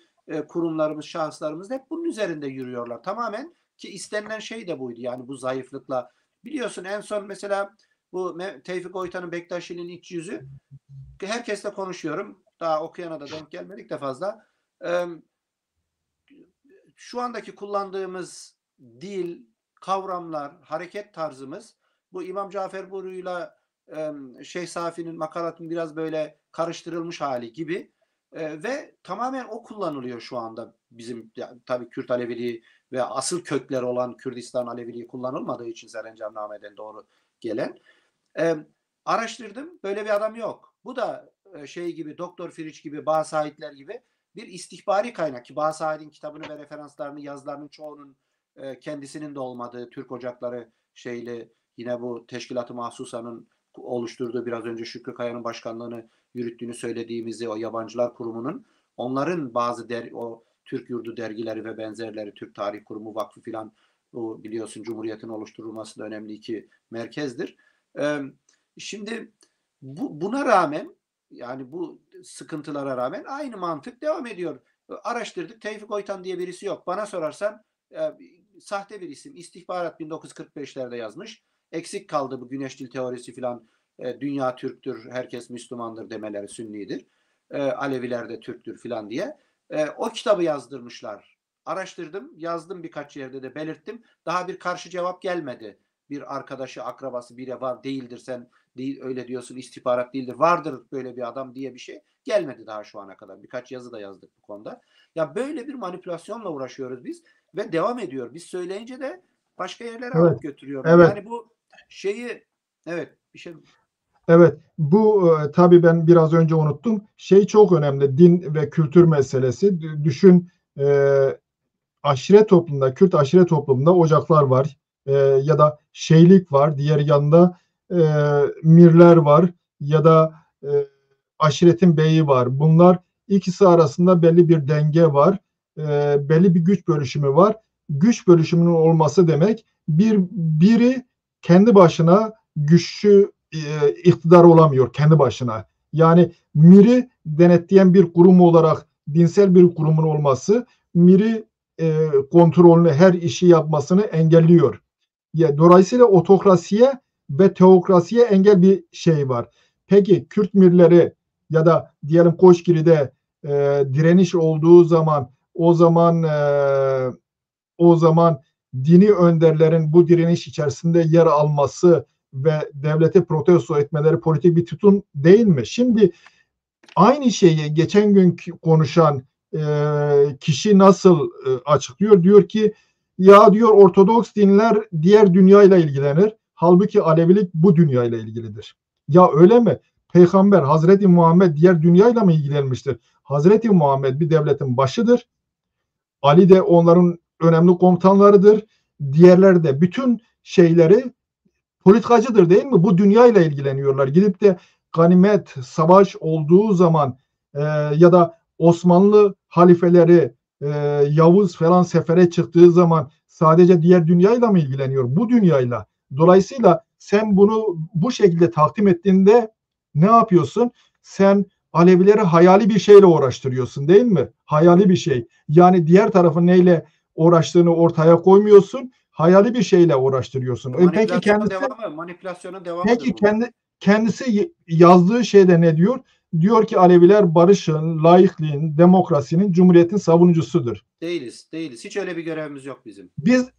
kurumlarımız, şahıslarımız hep bunun üzerinde yürüyorlar. Tamamen, ki istenilen şey de buydu. Yani bu zayıflıkla. Biliyorsun en son mesela bu Tevfik Oytan'ın Bektaşi'nin iç yüzü, herkesle konuşuyorum. Daha okuyana da denk gelmedik de fazla. Şu andaki kullandığımız dil, kavramlar, hareket tarzımız bu İmam Cafer Buru'yla Şeyh Safi'nin makalatının biraz böyle karıştırılmış hali gibi ve tamamen o kullanılıyor şu anda. Bizim tabii Kürt Aleviliği ve asıl kökleri olan Kürdistan Aleviliği kullanılmadığı için Serencamname'den doğru gelen. Araştırdım, böyle bir adam yok. Bu da şey gibi, Doktor Firiç gibi, Bağsaitler gibi bir istihbari kaynak, ki Bağsait'in kitabını ve referanslarını, yazılarının çoğunun kendisinin de olmadığı, Türk Ocakları şeyli, yine bu Teşkilat-ı Mahsusa'nın oluşturduğu, biraz önce Şükrü Kaya'nın başkanlığını yürüttüğünü söylediğimizi, o yabancılar kurumunun, onların bazı o Türk Yurdu dergileri ve benzerleri, Türk Tarih Kurumu Vakfı filan, bu biliyorsun Cumhuriyet'in oluşturulması da önemli iki merkezdir. Şimdi buna rağmen, yani bu sıkıntılara rağmen aynı mantık devam ediyor. Araştırdık, Tevfik Oytan diye birisi yok. Bana sorarsan sahte bir isim. İstihbarat 1945'lerde yazmış. Eksik kaldı bu güneş dil teorisi filan. Dünya Türktür, herkes Müslümandır demeleri, Sünnidir. Aleviler de Türktür filan diye. O kitabı yazdırmışlar. Araştırdım, yazdım, birkaç yerde de belirttim. Daha bir karşı cevap gelmedi. Bir arkadaşı, akrabası, biri var, değildir, sen değil öyle diyorsun, istihbarat değildir, vardır böyle bir adam diye bir şey gelmedi daha şu ana kadar. Birkaç yazı da yazdık bu konuda. Ya böyle bir manipülasyonla uğraşıyoruz biz ve devam ediyor. Biz söyleyince de başka yerlere evet, alıp götürüyorlar. evet. Yani bu şeyi, evet, bir şey. Evet, bu tabii ben biraz önce unuttum. Şey çok önemli, din ve kültür meselesi. Düşün, aşiret toplumunda, Kürt aşiret toplumunda ocaklar var, ya da şeylik var, diğer yanında e, mirler var ya da aşiretin beyi var. Bunlar ikisi arasında belli bir denge var, belli bir güç bölüşümü var. Güç bölüşümünün olması demek biri kendi başına güçlü iktidar olamıyor kendi başına. Yani miri denetleyen bir kurum olarak dinsel bir kurumun olması miri kontrolünü, her işi yapmasını engelliyor. Dolayısıyla otokrasiye ve teokrasiye engel bir şey var. Peki Kürt mirleri ya da diyelim Koşgiri'de direniş olduğu zaman o zaman dini önderlerin bu direniş içerisinde yer alması ve devleti protesto etmeleri politik bir tutum değil mi? Şimdi aynı şeyi geçen gün konuşan kişi nasıl açıklıyor? Diyor ki ya diyor Ortodoks dinler diğer dünyayla ilgilenir. Halbuki Alevilik bu dünyayla ilgilidir. Ya öyle mi? Peygamber Hazreti Muhammed diğer dünyayla mı ilgilenmiştir? Hazreti Muhammed bir devletin başıdır. Ali de onların önemli komutanlarıdır. Diğerleri de bütün şeyleri politikacıdır değil mi? Bu dünyayla ilgileniyorlar. Gidip de ganimet, savaş olduğu zaman ya da Osmanlı halifeleri Yavuz falan sefere çıktığı zaman sadece diğer dünyayla mı ilgileniyor? Bu dünyayla. Dolayısıyla sen bunu bu şekilde takdim ettiğinde ne yapıyorsun? Sen Alevileri hayali bir şeyle uğraştırıyorsun değil mi? Hayali bir şey. Yani diğer tarafın neyle uğraştığını ortaya koymuyorsun. Hayali bir şeyle uğraştırıyorsun. Peki Manipülasyonun devamıdır peki bunlar. kendisi yazdığı şeyde ne diyor? Diyor ki Aleviler barışın, laikliğin, demokrasinin, cumhuriyetin savunucusudur. Değiliz. Hiç öyle bir görevimiz yok bizim.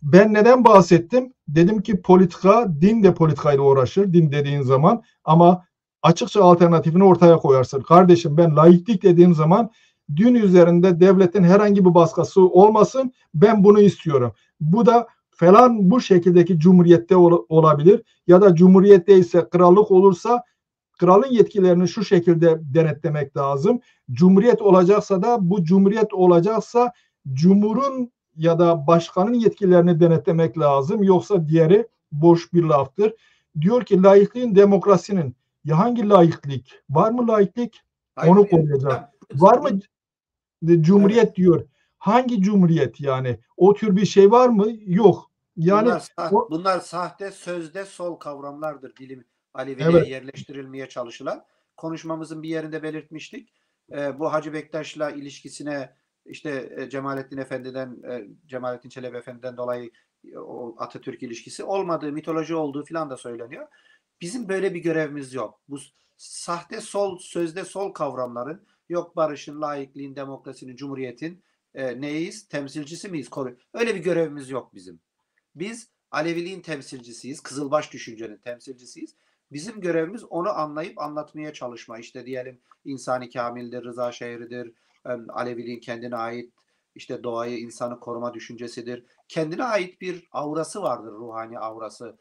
Ben neden bahsettim? Dedim ki politika, din de politikayla uğraşır, din dediğin zaman, ama açıkça alternatifini ortaya koyarsın. Kardeşim, ben laiklik dediğim zaman din üzerinde devletin herhangi bir baskısı olmasın, ben bunu istiyorum. Bu da falan bu şekildeki cumhuriyette olabilir ya da cumhuriyette ise krallık olursa kralın yetkilerini şu şekilde denetlemek lazım. Cumhuriyet olacaksa da bu cumhuriyet olacaksa cumhurun ya da başkanın yetkilerini denetlemek lazım. Yoksa diğeri boş bir laftır. Diyor ki laikliğin, demokrasinin. Ya hangi laiklik? Var mı laiklik? Onu Hayır. koruyacak. Var mı Evet. cumhuriyet diyor. Hangi cumhuriyet yani? O tür bir şey var mı? Yok. Yani o, Bunlar sahte sözde sol kavramlardır dilim Aleviliğe evet, yerleştirilmeye çalışılan. Konuşmamızın bir yerinde belirtmiştik. Bu Hacı Bektaş'la ilişkisine işte Cemalettin Çelebi Efendi'den dolayı o Atatürk ilişkisi olmadığı, mitoloji olduğu filan da söyleniyor. Bizim böyle bir görevimiz yok. Bu sahte sol, sözde sol kavramların, yok barışın, laikliğin, demokrasinin, cumhuriyetin neyiz? Temsilcisi miyiz? Öyle bir görevimiz yok bizim. Biz Aleviliğin temsilcisiyiz. Kızılbaş düşüncenin temsilcisiyiz. Bizim görevimiz onu anlayıp anlatmaya çalışma. İşte diyelim insani kamildir, rıza şehridir, Aleviliğin kendine ait işte doğayı, insanı koruma düşüncesidir. Kendine ait bir aurası vardır, ruhani aurası.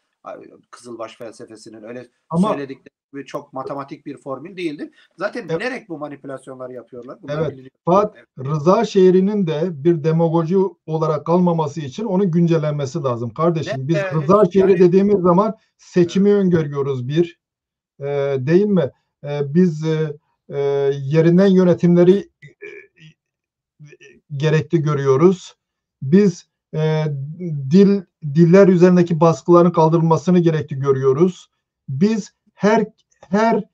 Kızılbaş felsefesinin öyle ama söyledikleri çok matematik bir formül değildir. Zaten e, bilerek bu manipülasyonları yapıyorlar. Bunlar evet, biliniyor. fakat Evet. Rıza şehrinin de bir demagoji olarak kalmaması için onun güncellenmesi lazım. Ne Kardeşim, biz Rıza şehri yani dediğimiz zaman evet. seçimi öngörüyoruz bir. Değil mi? Biz yerinden yönetimleri gerekli görüyoruz. Biz e, diller üzerindeki baskıların kaldırılmasını gerekli görüyoruz. Biz her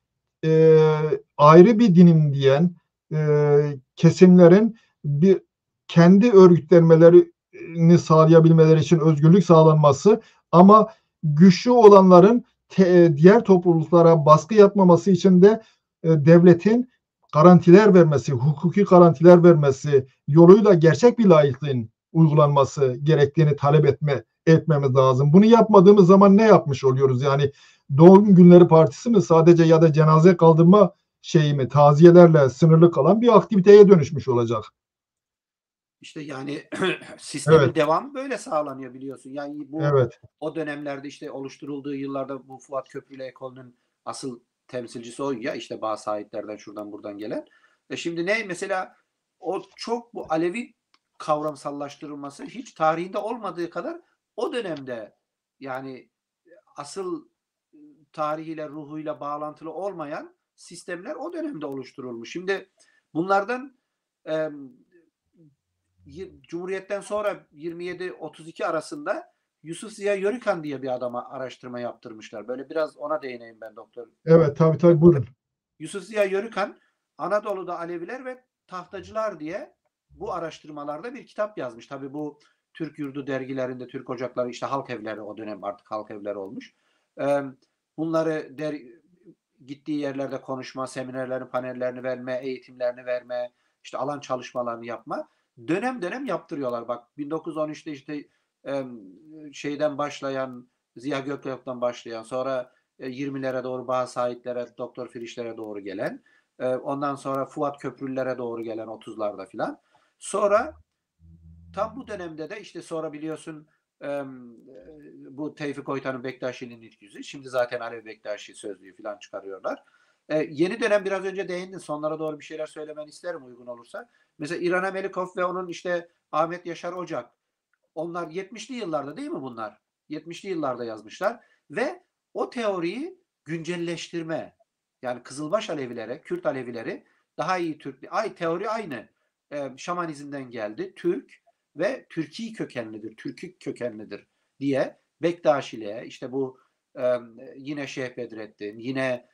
e, ayrı bir dinim diyen kesimlerin bir kendi örgütlenmelerini sağlayabilmeleri için özgürlük sağlanması, ama güçlü olanların diğer topluluklara baskı yapmaması için de devletin garantiler vermesi, hukuki garantiler vermesi yoluyla gerçek bir laikliğin uygulanması gerektiğini etmemiz lazım. Bunu yapmadığımız zaman ne yapmış oluyoruz? Yani Doğum Günleri Partisi mi sadece, ya da cenaze kaldırma şeyi mi, taziyelerle sınırlı kalan bir aktiviteye dönüşmüş olacak. İşte yani sistemin Evet, devamı böyle sağlanıyor biliyorsun. Yani bu evet. o dönemlerde işte oluşturulduğu yıllarda bu Fuat Köprülü ekolünün asıl temsilcisi o ya, işte bazı sahiplerden şuradan buradan gelen. Şimdi ne mesela o çok bu Alevi kavramsallaştırılması hiç tarihinde olmadığı kadar o dönemde yani asıl tarihiyle ruhuyla bağlantılı olmayan sistemler o dönemde oluşturulmuş. Şimdi bunlardan e, Cumhuriyet'ten sonra 27-32 arasında Yusuf Ziya Yörükan diye bir adama araştırma yaptırmışlar. Böyle biraz ona değineyim ben doktor. Evet, tabii buyurun. Yusuf Ziya Yörükan Anadolu'da Aleviler ve Tahtacılar diye bu araştırmalarda bir kitap yazmış. Tabii bu Türk Yurdu dergilerinde, Türk Ocakları, işte halk evleri, o dönem artık halk evleri olmuş. Bunları gittiği yerlerde konuşma, seminerlerini, panellerini verme, eğitimlerini verme, işte alan çalışmalarını yapma. Dönem dönem yaptırıyorlar. Bak 1913'te işte şeyden başlayan, Ziya Gökalp'tan başlayan, sonra 20'lere doğru bazı Saidlere, Doktor Firişlere doğru gelen, ondan sonra Fuat Köprülülere doğru gelen 30'larda filan. Sonra tam bu dönemde de işte sonra biliyorsun bu Tevfik Oytan'ın Bektaşi'nin ilk yüzü. Şimdi zaten Alevi Bektaşi sözlüğü filan çıkarıyorlar. Yeni dönem biraz önce değindin. Sonlara doğru bir şeyler söylemen isterim uygun olursa. Mesela İrana Melikov ve onun işte Ahmet Yaşar Ocak. onlar 70'li yıllarda değil mi bunlar? 70'li yıllarda yazmışlar ve o teoriyi güncelleştirme, yani Kızılbaş Alevilere, Kürt Alevileri daha iyi teori aynı. Şamanizmden geldi. Türk ve Türki kökenlidir, Türkük kökenlidir diye Bektaşiliğe, işte bu yine Şeyh Bedrettin, yine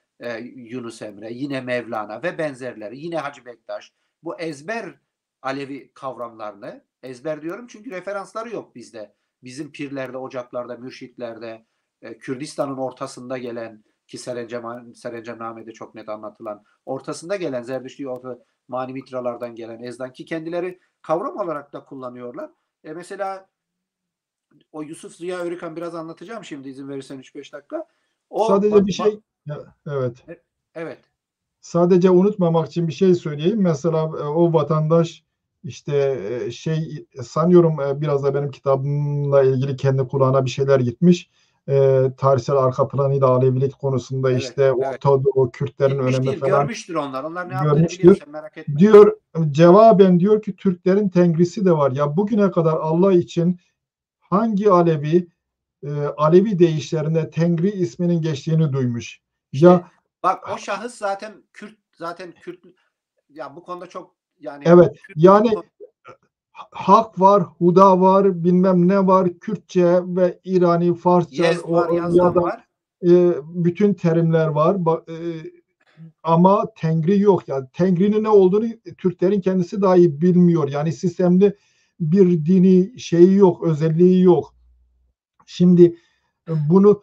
Yunus Emre, yine Mevlana ve benzerleri, yine Hacı Bektaş, bu ezber Alevi kavramlarını, ezber diyorum çünkü referansları yok bizde. Bizim pirlerde, ocaklarda, mürşitlerde, Kürdistan'ın ortasında gelen ki Serencemname'de çok net anlatılan, ortasında gelen Zerdüştü Mani Mitralardan gelen ezdan ki kendileri kavram olarak da kullanıyorlar. Mesela o Yusuf Ziya Örükan biraz anlatacağım şimdi izin verirsen 3-5 dakika. O Sadece bir şey, evet. evet. Sadece unutmamak için bir şey söyleyeyim. Mesela o vatandaş işte sanıyorum biraz da benim kitabımla ilgili kendi kulağına bir şeyler gitmiş. Tarihsel arka planıyla Alevilik konusunda Evet, işte evet. Orta Doğu Kürtlerin Gitmiş önemi değil, falan görmüştür onlar. Onlar ne yaptığını biliyor, görmüştür. sen merak etme. Diyor, cevaben diyor ki Türklerin tengrisi de var. Ya bugüne kadar Allah için hangi Alevi deyişlerinde Tengri isminin geçtiğini duymuş. İşte Ya bak o şahıs zaten Kürt ya bu konuda çok yani evet, Kürtlük yani hak var, huda var, bilmem ne var, Kürtçe ve İrani, Farsça Yezd var, ya Yazdan da var. bütün terimler var. Ama Tengri yok. Yani Tengri'nin ne olduğunu Türklerin kendisi dahi bilmiyor. Yani sistemli bir dini şeyi yok, özelliği yok. Şimdi bunu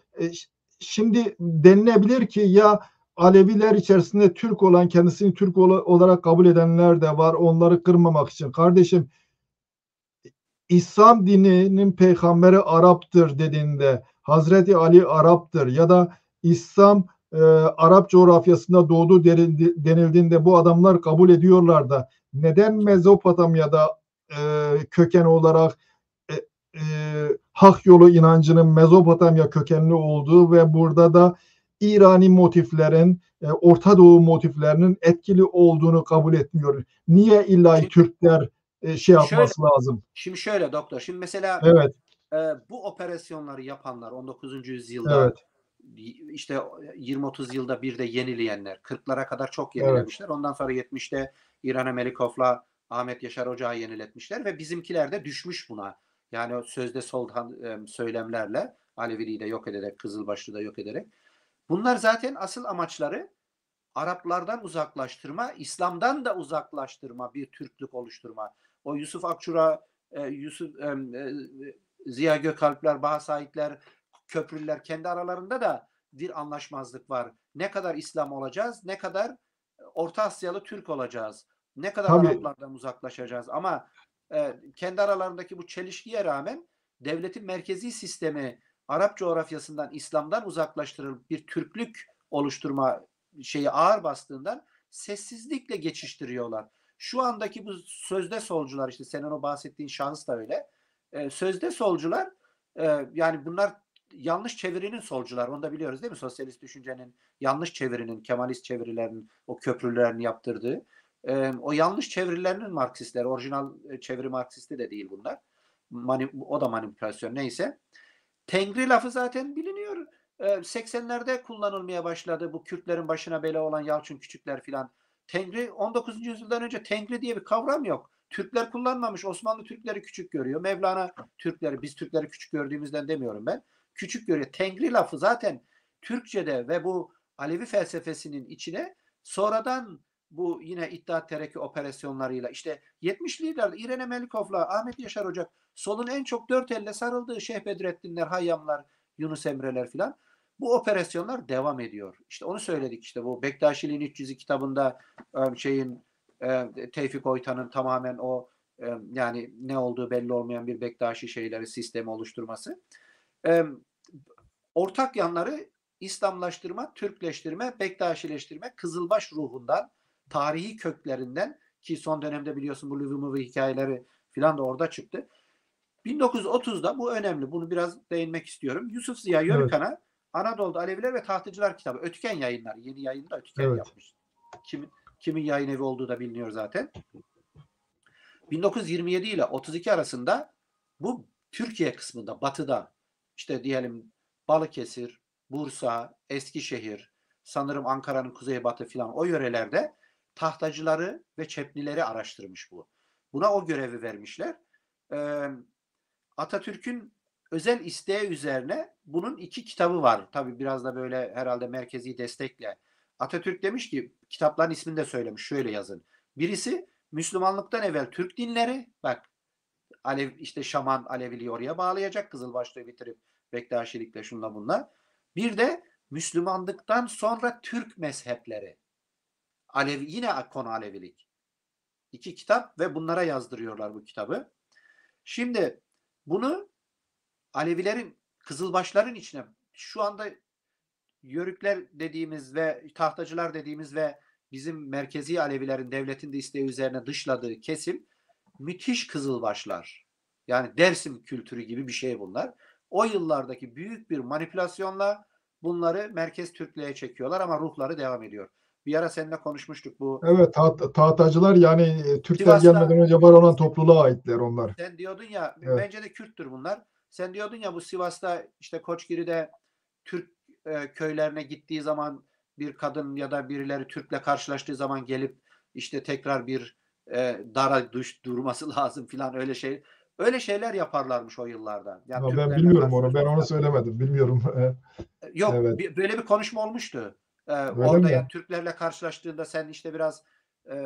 şimdi denilebilir ki ya Aleviler içerisinde Türk olan, kendisini Türk olarak kabul edenler de var. Onları kırmamak için. Kardeşim, İslam dininin peygamberi Arap'tır dediğinde, Hazreti Ali Arap'tır ya da İslam Arap coğrafyasında doğdu denildiğinde bu adamlar kabul ediyorlar da neden Mezopotamya'da köken olarak e, e, Hak Yolu inancının Mezopotamya kökenli olduğu ve burada da İrani motiflerin, Orta Doğu motiflerinin etkili olduğunu kabul etmiyor. Niye illa Şimdi, Türkler şey şimdi şöyle yapması lazım? şimdi şöyle doktor. Şimdi mesela Evet, bu operasyonları yapanlar 19. yüzyılda evet, işte 20-30 yılda bir de yenileyenler, 40'lara kadar çok evet, yenilemişler. Ondan sonra 70'te İrana Melikov'la Ahmet Yaşar Ocağı yeniletmişler ve bizimkiler de düşmüş buna. Yani sözde soldan söylemlerle Aleviliği de yok ederek, Kızılbaşlı'yı da yok ederek. Bunlar zaten asıl amaçları Araplardan uzaklaştırma, İslam'dan da uzaklaştırma, bir Türklük oluşturma. O Yusuf Akçura, Ziya Gökalpler, Baha Saidler, Köprülüler kendi aralarında da bir anlaşmazlık var. Ne kadar İslam olacağız, ne kadar Orta Asyalı Türk olacağız, ne kadar tabii, Araplardan uzaklaşacağız. Ama kendi aralarındaki bu çelişkiye rağmen devletin merkezi sistemi Arap coğrafyasından, İslam'dan uzaklaştırılıp bir Türklük oluşturma şeyi ağır bastığından sessizlikle geçiştiriyorlar. Şu andaki bu sözde solcular, işte senin o bahsettiğin şahıs da öyle. Sözde solcular yani bunlar yanlış çevirinin solcular. Onu da biliyoruz değil mi? Sosyalist düşüncenin yanlış çevirinin, Kemalist çevirilerinin, o köprülerini yaptırdığı. O yanlış çevirilerinin Marksistleri, orijinal çeviri Marksisti de değil bunlar. O da manipülasyon neyse. Tengri lafı zaten biliniyor. 80'lerde kullanılmaya başladı. Bu Kürtlerin başına bela olan Yalçın Küçükler filan. Tengri 19. yüzyıldan önce Tengri diye bir kavram yok. Türkler kullanmamış. Osmanlı Türkleri küçük görüyor. Mevlana Türkleri, biz Türkleri küçük gördüğümüzden demiyorum ben. Küçük görüyor. Tengri lafı zaten Türkçe'de ve bu Alevi felsefesinin içine sonradan bu yine İttihat Terakki operasyonlarıyla işte 70'li yıllarda İrene Melikov'la Ahmet Yaşar Ocak solun en çok dört elle sarıldığı Şeyh Bedrettinler, Hayyamlar, Yunus Emre'ler filan. Bu operasyonlar devam ediyor. İşte onu söyledik işte bu Bektaşiliğin 300'ü kitabında Tevfik Oytan'ın tamamen o yani ne olduğu belli olmayan bir Bektaşi şeyleri sistemi oluşturması. Ortak yanları İslamlaştırma, Türkleştirme, Bektaşileştirme, Kızılbaş ruhundan, tarihi köklerinden ki son dönemde biliyorsun bu Lüvumuvi hikayeleri filan da orada çıktı. 1930'da bu önemli. Bunu biraz değinmek istiyorum. Yusuf Ziya evet, Yörükan'a Anadolu'da Aleviler ve Tahtıcılar kitabı. Ötüken Yayınları. Yeni yayında Ötüken evet, yapmış. Kimin yayın evi olduğu da biliniyor zaten. 1927 ile 32 arasında bu Türkiye kısmında, batıda, işte diyelim Balıkesir, Bursa, Eskişehir, sanırım Ankara'nın kuzeybatı filan o yörelerde tahtacıları ve çeplileri araştırmış bu. Buna o görevi vermişler. Atatürk'ün özel isteği üzerine bunun 2 kitabı var. Tabii biraz da böyle herhalde merkezi destekle. Atatürk demiş ki, kitapların ismini de söylemiş, şöyle yazın. Birisi Müslümanlıktan evvel Türk dinleri, bak işte Şaman Aleviliği oraya bağlayacak, Kızılbaşlığı bitirip Bektaşilikle şunla bunla. Bir de Müslümanlıktan sonra Türk mezhepleri. Yine konu Alevilik. 2 kitap ve bunlara yazdırıyorlar bu kitabı. Şimdi bunu Alevilerin, Kızılbaşların içine şu anda Yörükler dediğimiz ve tahtacılar dediğimiz ve bizim merkezi Alevilerin devletin de isteği üzerine dışladığı kesim müthiş Kızılbaşlar. Yani Dersim kültürü gibi bir şey bunlar. O yıllardaki büyük bir manipülasyonla bunları merkez Türklüğe çekiyorlar ama ruhları devam ediyor. Bir ara seninle konuşmuştuk bu. Evet, tahtacılar yani Türkler Sivas'ta gelmeden önce var olan topluluğa aitler onlar. sen diyordun ya, Evet. bence de Kürttür bunlar. Sen diyordun ya, bu Sivas'ta işte Koçgiri'de Türk köylerine gittiği zaman bir kadın ya da birileri Türk'le karşılaştığı zaman gelip işte tekrar bir dara durması lazım filan, öyle şey. Öyle şeyler yaparlarmış o yıllarda. Yani Ama ben Türklerle bilmiyorum onu. Ben onu karşılaştığında. söylemedim. Bilmiyorum. Yok, Evet. böyle bir konuşma olmuştu. Öyle Orada yani mi? Türklerle karşılaştığında sen işte biraz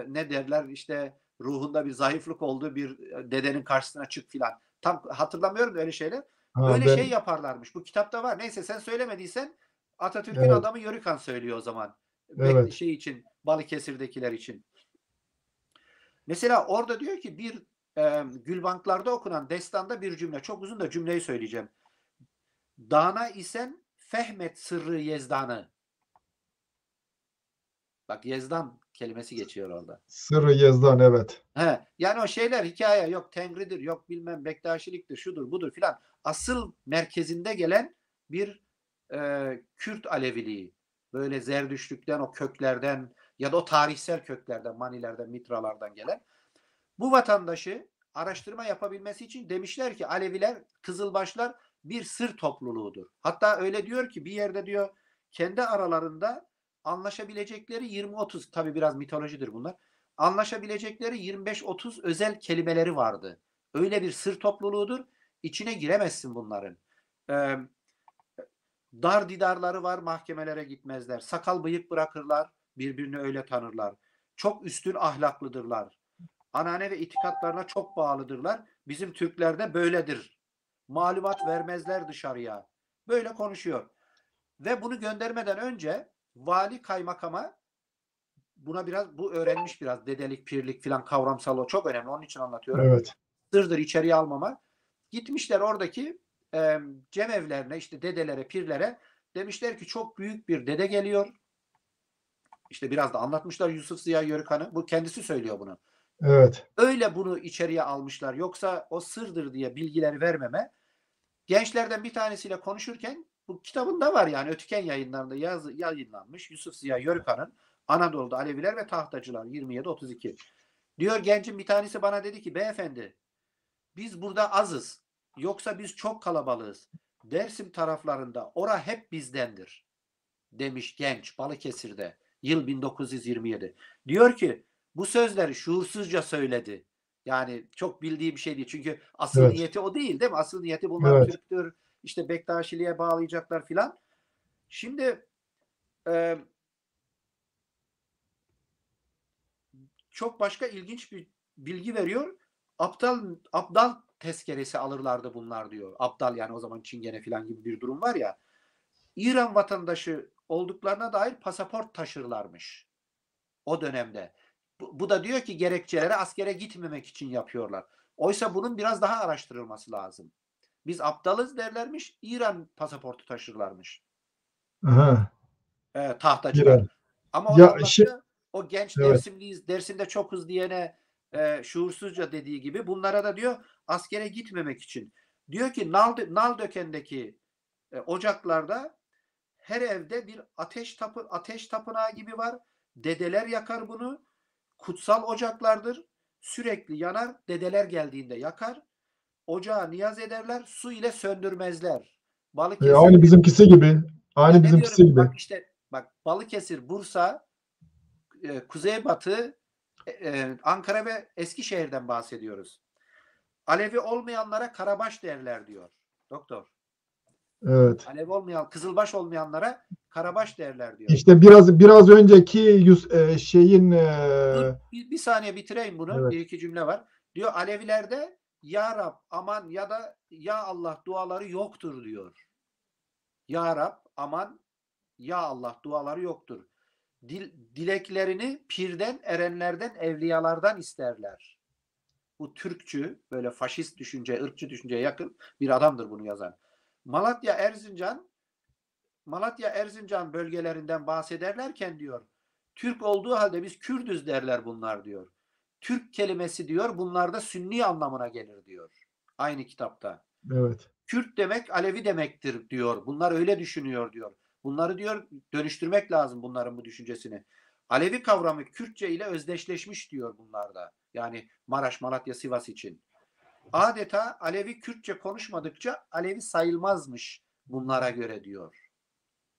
ne derler, işte ruhunda bir zayıflık olduğu bir dedenin karşısına çık filan. Tam hatırlamıyorum da öyle şeyler. Ha, Öyle şey ben yaparlarmış. Bu kitapta var. Neyse, sen söylemediysen Atatürk'ün evet. adamı Yörükan söylüyor o zaman. Evet. Şey için, Balıkesir'dekiler için. Mesela orada diyor ki bir Gülbanklar'da okunan destanda bir cümle. Çok uzun da cümleyi söyleyeceğim. Dana isen Fehmet sırrı Yezdan'ı. Bak, Yezdan kelimesi geçiyor orada. Sırrı Yezdan, evet. Yani o şeyler hikaye, yok Tengri'dir, yok bilmem Bektaşiliktir, şudur budur filan. Asıl merkezinde gelen bir Kürt Aleviliği. Böyle Zerdüştlükten, o köklerden ya da o tarihsel köklerden, Manilerden, Mitralardan gelen. Bu vatandaşı araştırma yapabilmesi için demişler ki Aleviler, Kızılbaşlar bir sır topluluğudur. Hatta öyle diyor ki bir yerde, diyor, kendi aralarında anlaşabilecekleri 20-30, tabii biraz mitolojidir bunlar. Anlaşabilecekleri 25-30 özel kelimeleri vardı. Öyle bir sır topluluğudur. İçine giremezsin bunların. Ee, Dar didarları var, mahkemelere gitmezler. Sakal bıyık bırakırlar, birbirini öyle tanırlar. Çok üstün ahlaklıdırlar. Anane ve itikatlarına çok bağlıdırlar. Bizim Türklerde böyledir. Malumat vermezler dışarıya. Böyle konuşuyor. Ve bunu göndermeden önce vali kaymakama, buna biraz, bu öğrenmiş biraz dedelik, pirlik filan, kavramsal, o çok önemli. Onun için anlatıyorum. Evet. Sırdır içeriye almama. Gitmişler oradaki cemevlerine, işte dedelere, pirlere, demişler ki çok büyük bir dede geliyor. İşte biraz da anlatmışlar Yusuf Ziya Yörükan'ı. Bu kendisi söylüyor bunu. Evet. Öyle bunu içeriye almışlar. Yoksa o sırdır diye bilgileri vermeme. Gençlerden bir tanesiyle konuşurken, bu kitabında var yani, Ötüken Yayınları'nda yayınlanmış Yusuf Ziya Yörükan'ın Anadolu'da Aleviler ve Tahtacılar 27-32. Diyor, gencin bir tanesi bana dedi ki, beyefendi biz burada azız. Yoksa biz çok kalabalığız. Dersim taraflarında ora hep bizdendir, demiş genç, Balıkesir'de. Yıl 1927. Diyor ki bu sözleri şuursuzca söyledi. Yani çok bildiği bir şey değil. Çünkü asıl Evet. niyeti o değil mi? Asıl niyeti bunlar Evet. Türktür, işte Bektaşiliğe bağlayacaklar filan. Şimdi e, çok başka ilginç bir bilgi veriyor. Abdal tezkeresi alırlardı bunlar, diyor. Abdal, yani o zaman Çingene filan gibi bir durum var ya. İran vatandaşı olduklarına dair pasaport taşırlarmış o dönemde. Bu da diyor ki gerekçeleri askere gitmemek için yapıyorlar. Oysa bunun biraz daha araştırılması lazım. Biz aptalız derlermiş, İran pasaportu taşırlarmış Aha. tahtacılar. İran. Ama o da Ya anlatıyor. O genç evet. Dersimliyiz, Dersim'de çokuz diyene şuursuzca dediği gibi bunlara da diyor askere gitmemek için. Diyor ki Naldöken'deki ocaklarda her evde bir ateş tapınağı gibi var. Dedeler yakar bunu. Kutsal ocaklardır. Sürekli yanar. Dedeler geldiğinde yakar. ocağa niyaz ederler, su ile söndürmezler. Aynı Balıkesir, bizimkisi gibi. ya Aynı ne bizimkisi diyorum gibi. bak işte bak Balıkesir, Bursa, Kuzeybatı, Ankara ve Eskişehir'den bahsediyoruz. Alevi olmayanlara karabaş derler diyor doktor. Evet. Alevi olmayan, kızılbaş olmayanlara karabaş derler diyor. İşte biraz önceki şeyin Dur bir saniye bitireyim bunu. evet. Bir iki cümle var. Diyor Alevilerde Ya Rab, aman ya da Ya Allah duaları yoktur diyor. Ya Rab, aman, Ya Allah duaları yoktur. Dileklerini pirden, erenlerden, evliyalardan isterler. Bu Türkçü, böyle faşist düşünce, ırkçı düşünceye yakın bir adamdır bunu yazan. Malatya, Erzincan bölgelerinden bahsederlerken diyor, Türk olduğu halde biz Kürdüz derler bunlar diyor. Türk kelimesi diyor bunlarda Sünni anlamına gelir diyor. Aynı kitapta. Evet. Kürt demek Alevi demektir diyor. Bunlar öyle düşünüyor diyor. Bunları diyor dönüştürmek lazım bunların bu düşüncesini. Alevi kavramı Kürtçe ile özdeşleşmiş diyor bunlarda. Yani Maraş, Malatya, Sivas için. Adeta Alevi Kürtçe konuşmadıkça Alevi sayılmazmış bunlara göre diyor.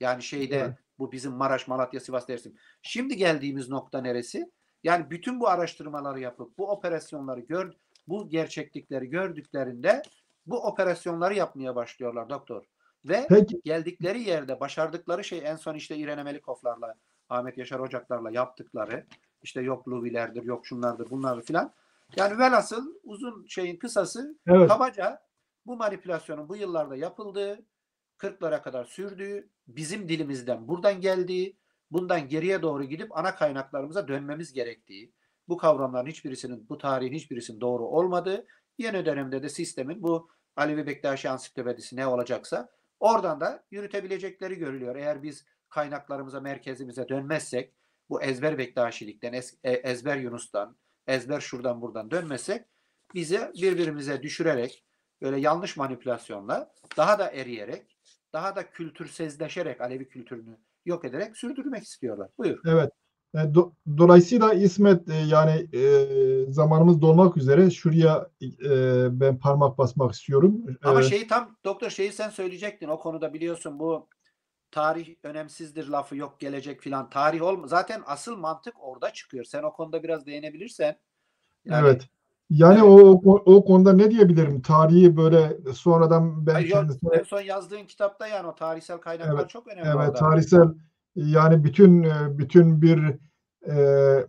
Yani Evet. bu bizim Maraş, Malatya, Sivas dersim. Şimdi geldiğimiz nokta neresi? Yani bütün bu araştırmaları yapıp bu operasyonları bu gerçeklikleri gördüklerinde bu operasyonları yapmaya başlıyorlar doktor. Ve Peki. geldikleri yerde başardıkları şey en son işte İrene Melikovlarla, Ahmet Yaşar Ocaklar'la yaptıkları işte yok Luvilerdir, yok şunlardır, bunlardır filan. Yani velhasıl uzun şeyin kısası Evet. kabaca bu manipülasyonun bu yıllarda yapıldığı, 40'lara kadar sürdüğü, bizim dilimizden buradan geldiği, bundan geriye doğru gidip ana kaynaklarımıza dönmemiz gerektiği, bu kavramların hiçbirisinin, bu tarihin hiçbirisinin doğru olmadığı, yeni dönemde de sistemin bu Alevi Bektaşi Ansiklopedisi ne olacaksa oradan da yürütebilecekleri görülüyor. Eğer biz kaynaklarımıza, merkezimize dönmezsek, bu ezber Bektaşilikten, ezber Yunus'tan, ezber şuradan buradan dönmezsek, bizi birbirimize düşürerek, böyle yanlış manipülasyonla, daha da eriyerek, daha da kültürsüzleşerek Alevi kültürünü yok ederek sürdürmek istiyorlar. Buyur. Evet. Dolayısıyla İsmet yani zamanımız dolmak üzere şuraya ben parmak basmak istiyorum. Ama doktor sen söyleyecektin o konuda, biliyorsun bu tarih önemsizdir lafı yok gelecek filan. Tarih zaten asıl mantık orada çıkıyor. Sen o konuda biraz değinebilirsen. Yani Evet. Yani evet. o konuda ne diyebilirim? Tarihi böyle sonradan ben Hayır, kendisine en son yazdığın kitapta yani o tarihsel kaynaklar evet, çok önemli evet, orada. tarihsel yani bütün bir e,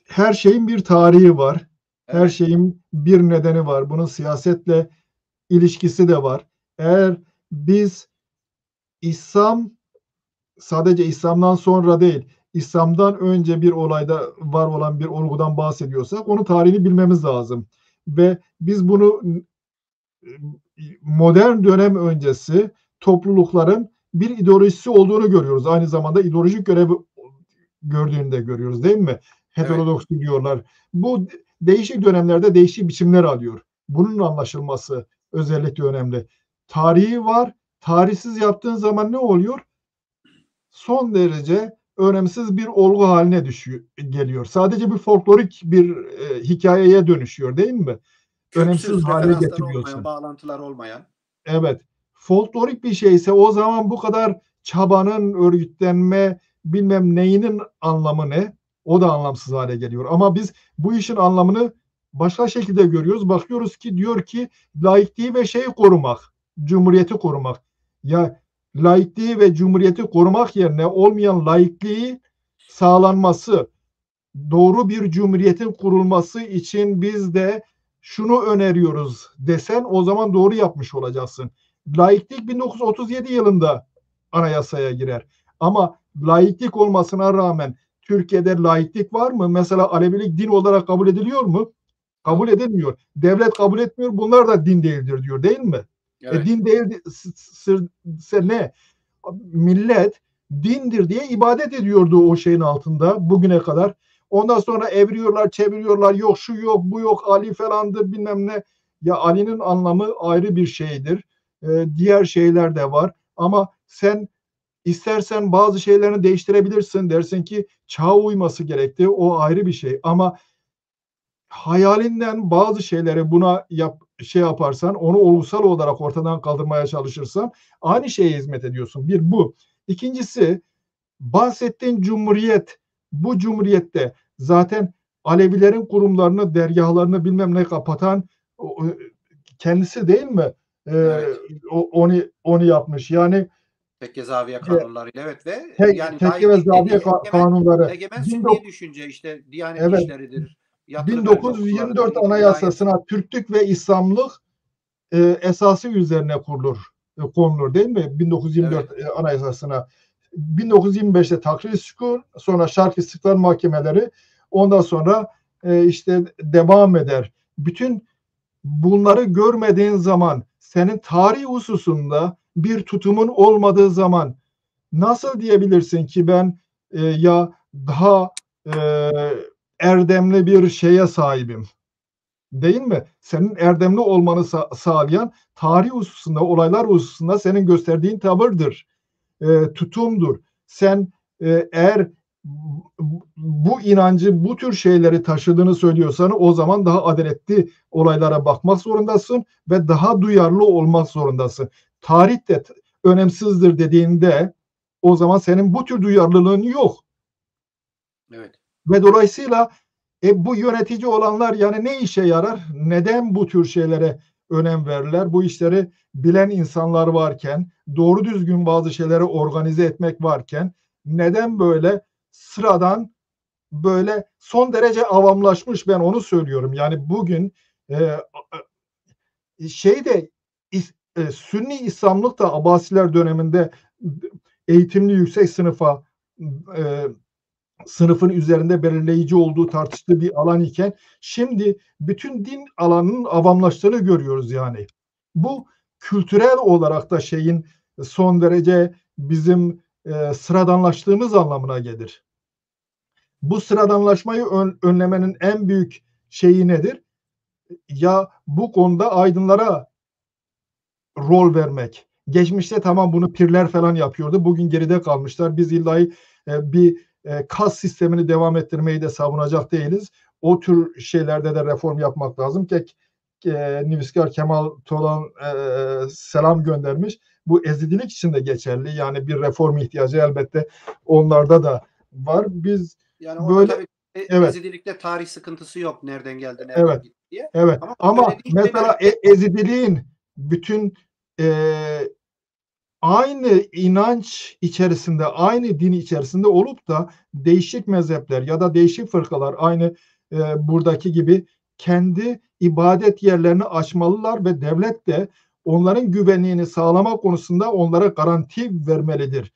her şeyin bir tarihi var. Her Evet. şeyin bir nedeni var. Bunun siyasetle ilişkisi de var. Eğer biz İslam sadece İslam'dan sonra değil, İslam'dan önce bir olayda var olan bir olgudan bahsediyorsak onun tarihini bilmemiz lazım. Ve biz bunu modern dönem öncesi toplulukların bir ideolojisi olduğunu görüyoruz. Aynı zamanda ideolojik görevi gördüğünü de görüyoruz değil mi? Evet. Heterodoks diyorlar. Bu değişik dönemlerde değişik biçimler alıyor. Bunun anlaşılması özellikle önemli. Tarihi var. Tarihsiz yaptığın zaman ne oluyor? Son derece önemsiz bir olgu haline geliyor. Sadece bir folklorik bir hikayeye dönüşüyor değil mi? Önemsiz Köksüz, hale referanslar olmayan, getiriyorsun. bağlantılar olmayan. Evet. Folklorik bir şeyse o zaman bu kadar çabanın örgütlenme bilmem neyinin anlamı ne? O da anlamsız hale geliyor. Ama biz bu işin anlamını başka şekilde görüyoruz. Bakıyoruz ki diyor ki laikliği ve şeyi korumak, cumhuriyeti korumak. Ya laikliği ve cumhuriyeti korumak yerine olmayan laikliği sağlanması, doğru bir cumhuriyetin kurulması için biz de şunu öneriyoruz desen o zaman doğru yapmış olacaksın. Laiklik 1937 yılında anayasaya girer. Ama laiklik olmasına rağmen Türkiye'de laiklik var mı? Mesela Alevilik din olarak kabul ediliyor mu? Kabul Yok. edilmiyor. Devlet kabul etmiyor. Bunlar da din değildir diyor değil mi? Evet. Din değilse ne? Millet dindir diye ibadet ediyordu o şeyin altında bugüne kadar. Ondan sonra evriyorlar, çeviriyorlar. Yok şu yok, bu yok, Ali falandır bilmem ne. Ya Ali'nin anlamı ayrı bir şeydir. Diğer şeyler de var. Ama sen istersen bazı şeylerini değiştirebilirsin. Dersin ki çağa uyması gerekti. O ayrı bir şey. Ama hayalinden bazı şeyleri buna şey yaparsan, onu olgusal olarak ortadan kaldırmaya çalışırsan aynı şeye hizmet ediyorsun. Bir bu. İkincisi, bahsettiğin cumhuriyet, bu cumhuriyette zaten Alevilerin kurumlarını, dergahlarını bilmem ne kapatan kendisi değil mi? Evet. Onu yapmış. Yani Tekke zaviye kanunlarıyla, evet, ve yani tekke ve laiklik zaviye dediği kanunları egemen sünni düşünce, işte Diyanet evet, İşleri'dir, yatılı bölge okullarıdır, 1924 Anayasası'na Türklük ve İslamlık esası üzerine konulur değil mi? 1924 evet, Anayasası'na. 1925'te Takrir Sükun, sonra Şark İstiklal Mahkemeleri, ondan sonra işte devam eder. Bütün bunları görmediğin zaman, senin tarih hususunda bir tutumun olmadığı zaman nasıl diyebilirsin ki ben ya daha e, erdemli bir şeye sahibim? Değil mi? Senin erdemli olmanı sağlayan tarih hususunda, olaylar hususunda senin gösterdiğin tavırdır, tutumdur. Sen eğer bu inancı, bu tür şeyleri taşıdığını söylüyorsan o zaman daha adaletli olaylara bakmak zorundasın ve daha duyarlı olmak zorundasın. Tarih de önemsizdir dediğinde o zaman senin bu tür duyarlılığın yok. evet. Ve dolayısıyla bu yönetici olanlar yani ne işe yarar? Neden bu tür şeylere önem verirler? Bu işleri bilen insanlar varken, doğru düzgün bazı şeyleri organize etmek varken neden böyle sıradan, böyle son derece avamlaşmış, ben onu söylüyorum. Yani bugün e, şeyde Sünni İslamlık da Abbasiler döneminde eğitimli yüksek e, sınıfın üzerinde belirleyici olduğu tartıştığı bir alan iken şimdi bütün din alanının avamlaştığını görüyoruz yani. Bu kültürel olarak da şeyin son derece bizim sıradanlaştığımız anlamına gelir. Bu sıradanlaşmayı önlemenin en büyük şeyi nedir? Ya bu konuda aydınlara rol vermek. Geçmişte tamam bunu pirler falan yapıyordu. Bugün geride kalmışlar. Biz illa bir kas sistemini devam ettirmeyi de savunacak değiliz. O tür şeylerde de reform yapmak lazım. Nüviskar Kemal Tolan selam göndermiş. Bu ezidilik için de geçerli. Yani bir reform ihtiyacı elbette onlarda da var. Biz Yani orada böyle tabii evet, Ezidilikte tarih sıkıntısı yok. Nereden geldi, nereden evet, gitti diye. evet. Ama Ama söylediğin şeyler mesela ezidiliğin bütün aynı inanç içerisinde, aynı din içerisinde olup da değişik mezhepler ya da değişik fırkalar aynı buradaki gibi kendi ibadet yerlerini açmalılar ve devlet de onların güvenliğini sağlama konusunda onlara garanti vermelidir.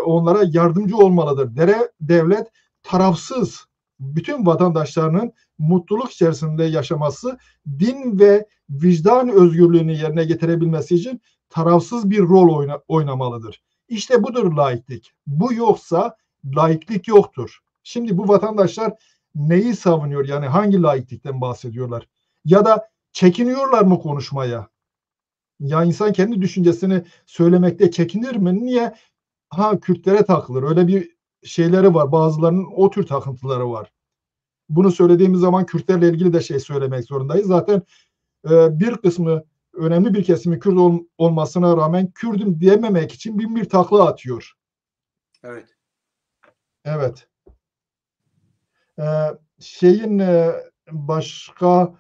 Onlara yardımcı olmalıdır. Devlet tarafsız bütün vatandaşlarının mutluluk içerisinde yaşaması, din ve vicdan özgürlüğünü yerine getirebilmesi için tarafsız bir rol oynamalıdır. İşte budur laiklik. Bu yoksa laiklik yoktur. Şimdi bu vatandaşlar neyi savunuyor? Yani hangi laiklikten bahsediyorlar? Ya da çekiniyorlar mı konuşmaya? Ya insan kendi düşüncesini söylemekte çekinir mi? Niye? Ha, Kürtlere takılır. Öyle bir şeyleri var. Bazılarının o tür takıntıları var. Bunu söylediğimiz zaman Kürtlerle ilgili de şey söylemek zorundayız. Zaten bir kısmı, önemli bir kesimi Kürt olmasına rağmen Kürdüm diyememek için bin bir takla atıyor. evet. Evet. E, şeyin başka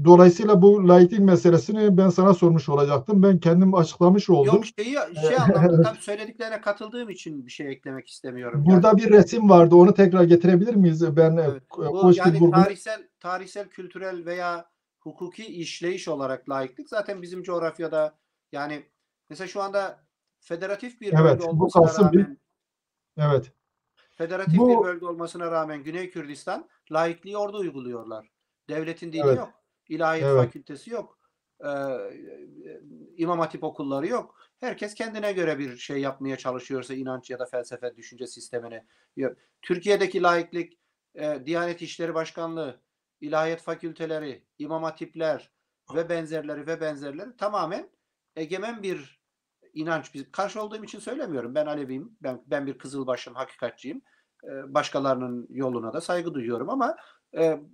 dolayısıyla bu laiklik meselesini ben sana sormuş olacaktım. Ben kendim açıklamış Yok, oldum. şey anlamda tabii söylediklerine katıldığım için bir şey eklemek istemiyorum. Yani Burada bir resim vardı. Onu tekrar getirebilir miyiz? Ben evet. Bu Koçgil yani vurgunu. tarihsel, kültürel veya hukuki işleyiş olarak laiklik zaten bizim coğrafyada, yani mesela şu anda federatif bir bölge Evet. Bu olmasına kalsın bir. rağmen Evet. Federatif bir Bu bölge olmasına rağmen Güney Kürdistan laikliği orada uyguluyorlar. Devletin dini evet. yok. İlahiyat Evet. fakültesi yok. İmam Hatip okulları yok. Herkes kendine göre bir şey yapmaya çalışıyorsa inanç ya da felsefe, düşünce sistemini. Türkiye'deki laiklik, Diyanet İşleri Başkanlığı, ilahiyat fakülteleri, imam hatipler ve benzerleri tamamen egemen bir inanç. Karşı olduğum için söylemiyorum. Ben Aleviyim. Ben bir Kızılbaşım, hakikatçiyim. Başkalarının yoluna da saygı duyuyorum ama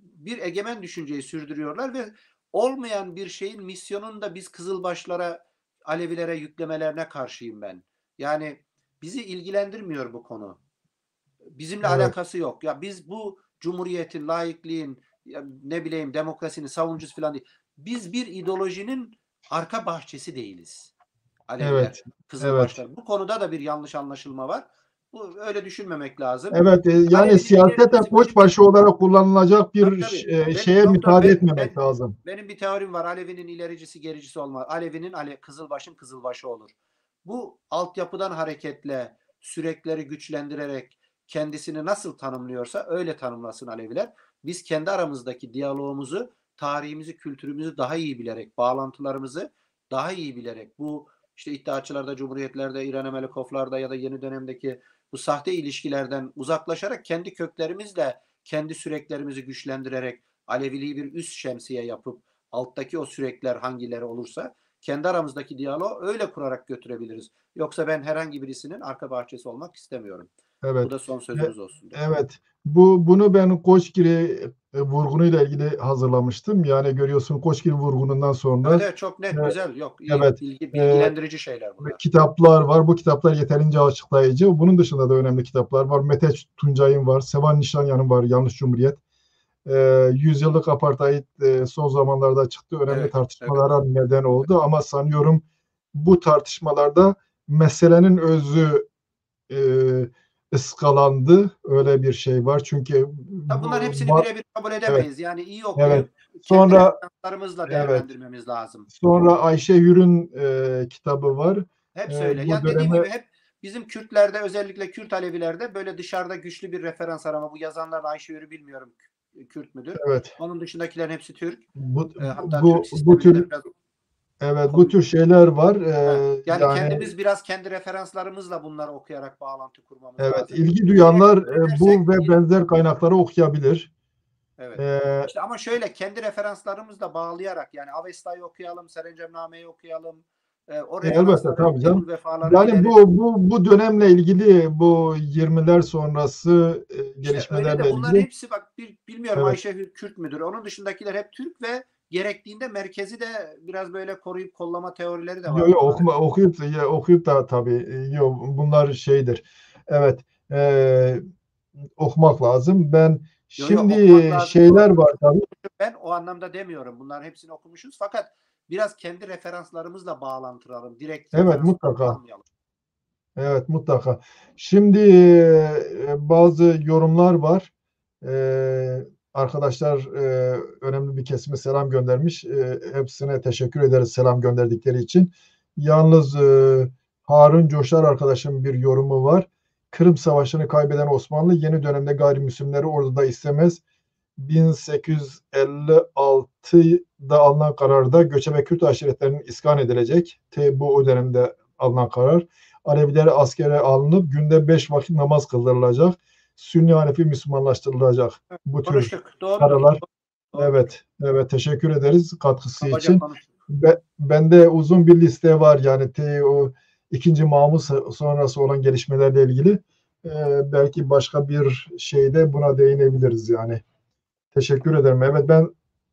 bir egemen düşünceyi sürdürüyorlar ve olmayan bir şeyin misyonunu da biz Kızılbaşlara, Alevilere yüklemelerine karşıyım ben. Yani bizi ilgilendirmiyor bu konu. Bizimle Evet, alakası yok. Ya biz bu cumhuriyetin, laikliğin, ya ne bileyim demokrasinin savunucusu falan değil. Biz bir ideolojinin arka bahçesi değiliz. Aleviler, evet, evet. Kızılbaşlar. Bu konuda da bir yanlış anlaşılma var. Bu öyle düşünmemek lazım. Evet, yani Alevinin siyaseten ilerideki koçbaşı olarak kullanılacak tabii bir tabii. şeye Doktor müsaade etmemek lazım. benim bir teorim var. Alevinin ilericisi gericisi olmaz. Kızılbaşın kızılbaşı olur. Bu altyapıdan hareketle sürekleri güçlendirerek kendisini nasıl tanımlıyorsa öyle tanımlasın Aleviler. Biz kendi aramızdaki diyalogumuzu, tarihimizi, kültürümüzü daha iyi bilerek, bağlantılarımızı daha iyi bilerek bu işte İttihatçılarda, Cumhuriyetlerde, İran Emelikovlarda ya da yeni dönemdeki bu sahte ilişkilerden uzaklaşarak kendi köklerimizle kendi süreklerimizi güçlendirerek Aleviliği bir üst şemsiye yapıp alttaki o sürekler hangileri olursa kendi aramızdaki diyaloğu öyle kurarak götürebiliriz. Yoksa ben herhangi birisinin arka bahçesi olmak istemiyorum. Bu Evet. da son E- sözümüz olsun. Evet. Bunu ben Koçgiri vurgunuyla ilgili hazırlamıştım. Yani görüyorsun Koçgiri vurgunundan Evet, sonra evet, çok e, net, güzel. Yok, iyi, evet, bilgilendirici şeyler bunlar. kitaplar var. Bu kitaplar yeterince açıklayıcı. Bunun dışında da önemli kitaplar var. Mete Tuncay'ın var. Sevan Nişanyan'ın var. Yanlış Cumhuriyet. Yüzyıllık Apartheid son zamanlarda çıktı. Önemli Evet, evet. tartışmalara neden oldu. Ama sanıyorum bu tartışmalarda meselenin özü e, ıskalandı. Öyle bir şey var. Çünkü Tabii bunların bu, hepsini birebir kabul evet, edemeyiz. Yani iyi evet. okuyup kendi Sonra referanslarımızla evet. değerlendirmemiz lazım. Sonra Ayşe Hür'ün kitabı var. Hep öyle. Bu Yani dediğim döneme gibi hep bizim Kürtlerde, özellikle Kürt Alevilerde böyle dışarıda güçlü bir referans arama. Bu yazanlar Ayşe Yürü bilmiyorum Kürt müdür? evet. Onun dışındakilerin hepsi Türk. Bu, Hatta Türk bu sisteminde tür de biraz evet bu konu. tür şeyler var. Yani Yani kendimiz biraz kendi referanslarımızla bunları okuyarak bağlantı kurmamız evet, lazım. ilgi Eğer duyanlar bunu bu edersek ve benzer kaynakları okuyabilir. evet. Ee, İşte ama şöyle kendi referanslarımızla bağlayarak yani Avesta'yı okuyalım, Serencemname'yi okuyalım. O Elbette referansları, tabii canım. Ebu Vefaları Yani bilerek bu dönemle ilgili bu 20'ler sonrası İşte öyle de gelişmelerle bunların ilgili hepsi bak bilmiyorum evet. Ayşe Kürt müdür? Onun dışındakiler hep Türk ve gerektiğinde merkezi de biraz böyle koruyup kollama teorileri de var Yo, bunların. okuyup da tabii bunlar şeydir. Evet. e, Okumak lazım. Ben Yo şimdi okumak lazım. şeyler var tabii. Ben o anlamda demiyorum. Bunların hepsini okumuşuz fakat biraz kendi referanslarımızla bağlantıralım. Direkt Evet, referanslar mutlaka. almayalım. Evet, mutlaka. Şimdi bazı yorumlar var. Arkadaşlar önemli bir kesime selam göndermiş. Hepsine teşekkür ederiz selam gönderdikleri için. Yalnız Harun Coşar arkadaşımın bir yorumu var. Kırım Savaşı'nı kaybeden Osmanlı yeni dönemde gayrimüslimleri orada istemez. 1856'da alınan kararda göçebe Kürt aşiretlerinin iskan edilecek. Bu o dönemde alınan karar. Alevileri askere alınıp günde 5 vakit namaz kıldırılacak. Sünni Hanefi Müslümanlaştırılacak. Bu tür Konuştuk. Doğrudur. kararlar. Doğrudur. Evet, evet teşekkür ederiz katkısı Kabaca için. konuştuk. Bende uzun bir liste var yani o 2. Mahmut sonrası olan gelişmelerle ilgili. Belki başka bir şeyde buna değinebiliriz yani. Teşekkür ederim. Evet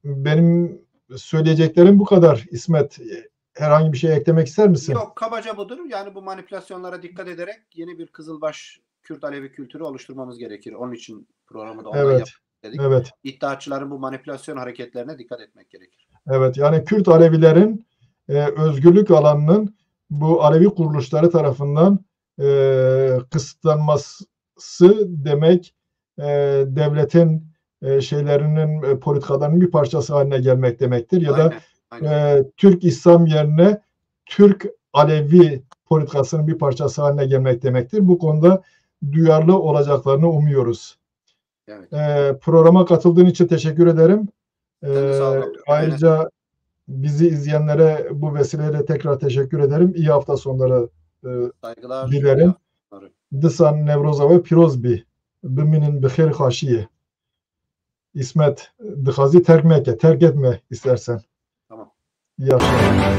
benim söyleyeceklerim bu kadar. İsmet, herhangi bir şey eklemek ister misin? Yok kabaca budur. Yani bu manipülasyonlara dikkat ederek yeni bir Kızılbaş Kürt Alevi kültürü oluşturmamız gerekir. Onun için programı da ondan Evet, yaptık dedik. evet, İddiaçıların bu manipülasyon hareketlerine dikkat etmek gerekir. evet. Yani Kürt Alevilerin özgürlük alanının bu Alevi kuruluşları tarafından kısıtlanması demek devletin şeylerinin politikalarının bir parçası haline gelmek demektir. Ya da Aynen. Aynen. Türk İslam yerine Türk Alevi politikasının bir parçası haline gelmek demektir. Bu konuda duyarlı olacaklarını umuyoruz. Evet. Programa katıldığın için teşekkür ederim. Sen de sağ ol doktor. Ayrıca bizi izleyenlere bu vesileyle tekrar teşekkür ederim. İyi hafta sonları Saygılar. İyi dilerim. haftalar. Disan Nevroza ve Pirozbi. Biminin bihir haşiye. İsmet, dixazi terk etme istersen. Tamam. İyi akşamlar.